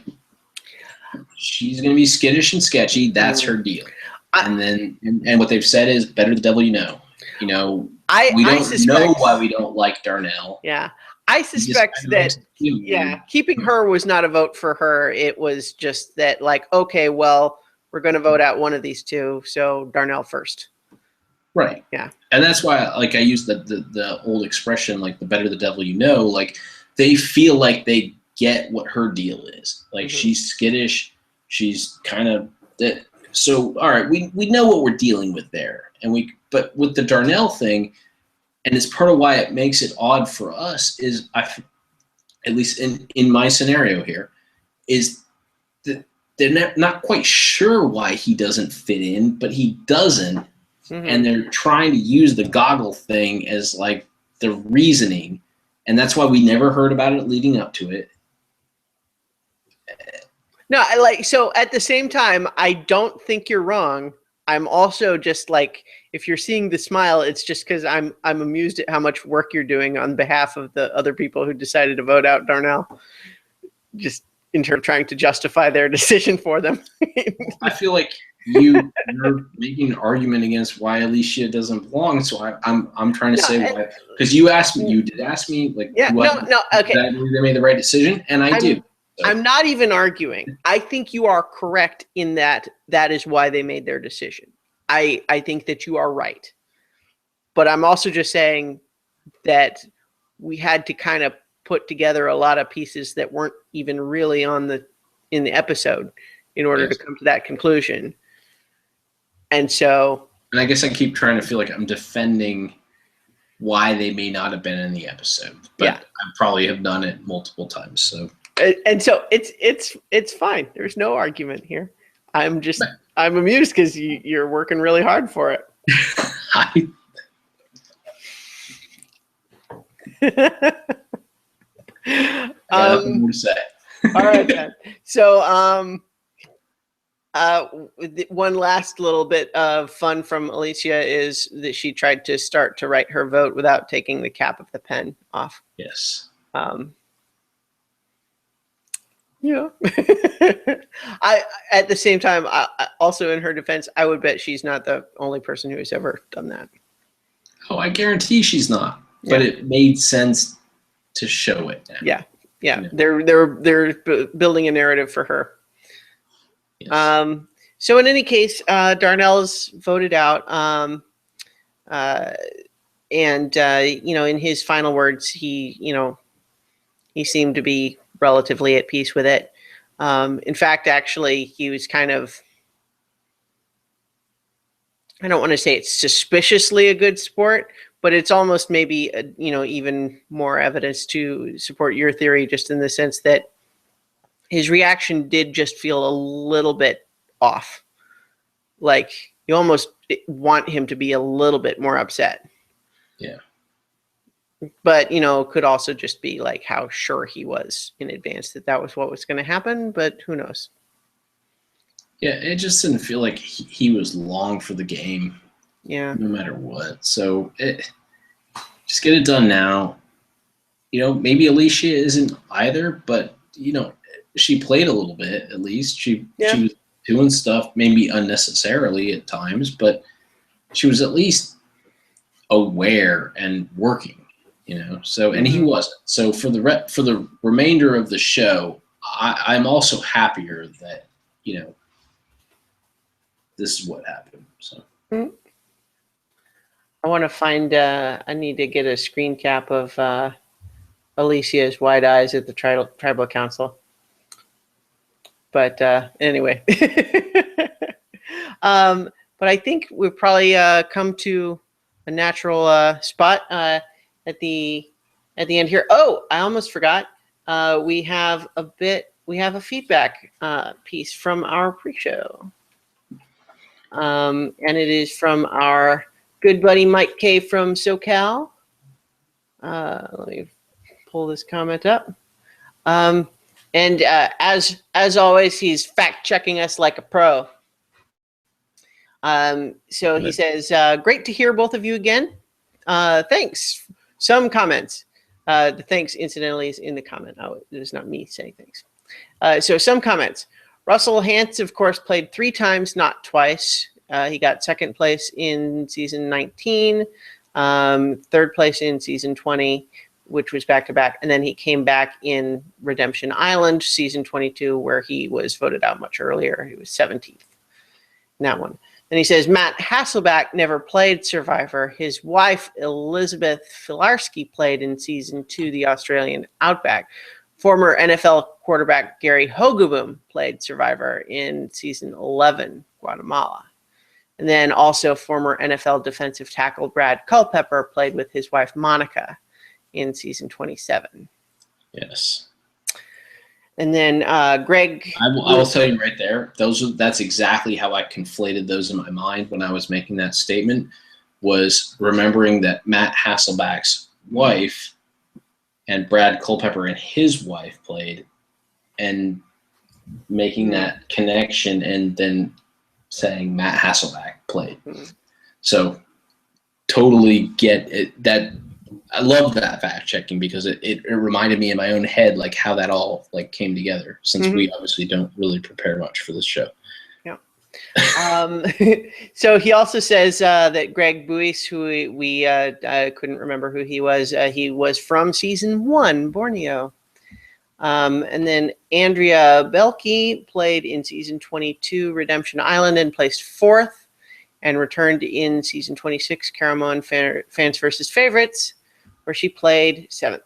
she's going to be skittish and sketchy. That's her deal. And what they've said is, better the devil you know. You know, we don't know why we don't like Darnell. Yeah. I suspect that, keeping her was not a vote for her. It was just that, like, okay, well, we're going to vote out one of these two, so Darnell first. Right. Yeah. And that's why, like, I use the old expression, like, the better the devil you know. Like, they feel like they get what her deal is. Like, she's skittish. She's kind of so, all right, we know what we're dealing with there. But with the Darnell thing, and it's part of why it makes it odd for us, is at least in my scenario here, is that they're not quite sure why he doesn't fit in, but he doesn't. And they're trying to use the goggle thing as like the reasoning, and that's why we never heard about it leading up to it. No, so at the same time, I don't think you're wrong. I'm also just like, if you're seeing the smile, it's just because I'm amused at how much work you're doing on behalf of the other people who decided to vote out Darnell, just in terms of trying to justify their decision for them. I feel like you're making an argument against why Alicia doesn't belong. So I'm trying to say why, because you did ask me, like, okay, that they made the right decision, and I do. So. I'm not even arguing. I think you are correct in that is why they made their decision. I think that you are right. But I'm also just saying that we had to kind of put together a lot of pieces that weren't even really in the episode in order to come to that conclusion. And so, and I guess I keep trying to feel like I'm defending why they may not have been in the episode, but I probably have done it multiple times. So, and so it's fine. There's no argument here. I'm amused because you're working really hard for it. Nothing more to say. All right, then. So, one last little bit of fun from Alicia is that she tried to start to write her vote without taking the cap of the pen off. Yes. Yeah. At the same time, also in her defense, I would bet she's not the only person who has ever done that. Oh, I guarantee she's not. but it made sense to show it now. Yeah. Yeah. You know? They're building a narrative for her. Yes. So in any case, Darnell's voted out. And you know, in his final words, he seemed to be relatively at peace with it. In fact, actually, he was kind of, I don't want to say it's suspiciously a good sport, but it's almost maybe, even more evidence to support your theory, just in the sense that his reaction did just feel a little bit off. Like, you almost want him to be a little bit more upset. Yeah. But, could also just be like how sure he was in advance that was what was going to happen, but who knows? Yeah, it just didn't feel like he was long for the game. Yeah. No matter what. So just get it done now. Maybe Alicia isn't either, but, she played a little bit at least. She was doing stuff maybe unnecessarily at times, but she was at least aware and working. So, and he wasn't. So for the remainder of the show, I'm also happier that this is what happened. So I want to find. I need to get a screen cap of Alicia's wide eyes at the tribal council. But anyway, but I think we've probably come to a natural spot at the end here. Oh, I almost forgot. We have a feedback piece from our pre-show, and it is from our good buddy Mike K from SoCal. Let me pull this comment up. And as always, he's fact checking us like a pro. So he says, "Great to hear both of you again. Thanks." Some comments. The thanks, incidentally, is in the comment. Oh, it is not me saying thanks. So some comments. Russell Hantz, of course, played 3 times, not twice. He got second place in season 19, third place in season 20, which was back-to-back. And then he came back in Redemption Island, season 22, where he was voted out much earlier. He was 17th in that one. And he says, Matt Hasselbeck never played Survivor. His wife, Elizabeth Filarski, played in season 2, the Australian Outback. Former NFL quarterback Gary Hogeboom played Survivor in season 11, Guatemala. And then also former NFL defensive tackle Brad Culpepper played with his wife Monica in season 27. Yes. And then Greg. I will tell you right there. That's exactly how I conflated those in my mind when I was making that statement. Was remembering that Matt Hasselbeck's wife and Brad Culpepper and his wife played, and making that connection, and then saying Matt Hasselbeck played. So totally get it. That I love that fact checking, because it reminded me in my own head like how that all like came together, since we obviously don't really prepare much for this show. Yeah. So he also says that Greg Buis, who we couldn't remember who he was from season 1, Borneo. And then Andrea Belke played in season 22, Redemption Island, and placed 4th, and returned in season 26, Caramon Fans versus Favorites, where she played 7th.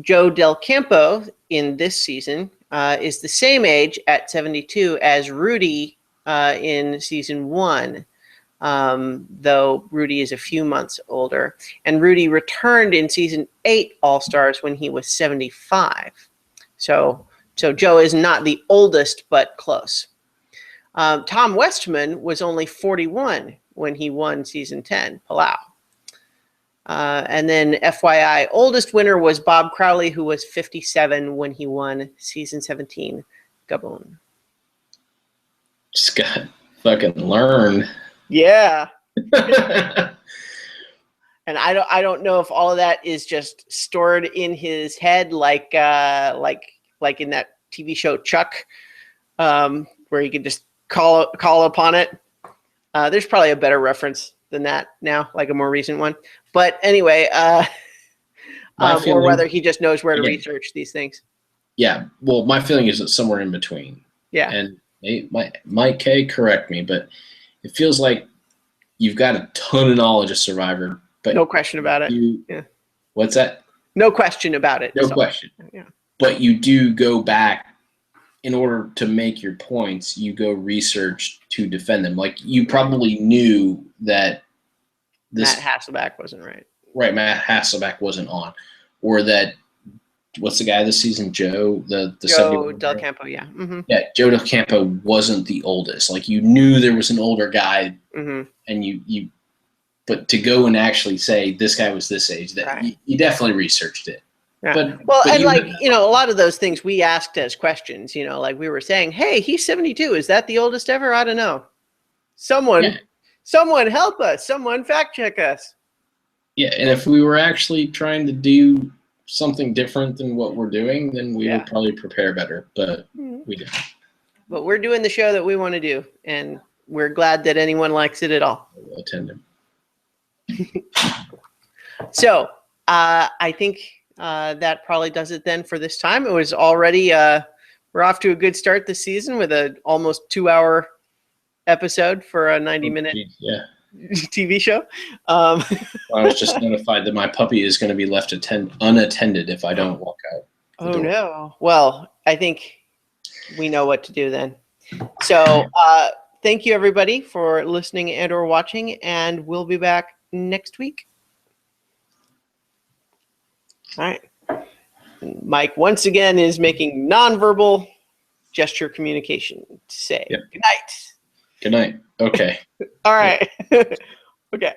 Joe Del Campo in this season is the same age at 72 as Rudy in season 1, though Rudy is a few months older. And Rudy returned in season 8 All-Stars when he was 75. So Joe is not the oldest, but close. Tom Westman was only 41 when he won season 10, Palau. And then FYI, oldest winner was Bob Crowley, who was 57 when he won season 17, Gabon. Just got to fucking learn. Yeah. And I don't know if all of that is just stored in his head, like in that TV show Chuck, where you could just call upon it. There's probably a better reference than that now, like a more recent one. But anyway, or whether he just knows where to research these things. Yeah, well, my feeling is it's somewhere in between. Yeah. And Mike K, correct me, but it feels like you've got a ton of knowledge of Survivor, but no question about it. Yeah. What's that? No question about it. No question. Yeah. But you do go back in order to make your points. You go research to defend them. Like you probably knew that Matt Hasselbeck wasn't right. Right, Matt Hasselbeck wasn't on, or that what's the guy this season? Joe Joe Del Campo. Yeah. Mm-hmm. Yeah, Joe Del Campo wasn't the oldest. Like you knew there was an older guy, and you. But to go and actually say this guy was this age, that you definitely researched it. Yeah. But and a lot of those things we asked as questions, like we were saying, hey, he's 72. Is that the oldest ever? I don't know. Someone help us. Someone fact check us. Yeah. And if we were actually trying to do something different than what we're doing, then we would probably prepare better, but we didn't. But we're doing the show that we want to do. And we're glad that anyone likes it at all. We'll attend them. So I think that probably does it then for this time. It was already we're off to a good start this season with an almost 2-hour episode for a 90-minute TV show. I was just notified that my puppy is going to be left unattended if I don't walk out. Oh no! Well, I think we know what to do then. So thank you everybody for listening and/or watching, and we'll be back next week. All right. Mike once again is making nonverbal gesture communication to say good night. Good night. Okay. All right. Okay.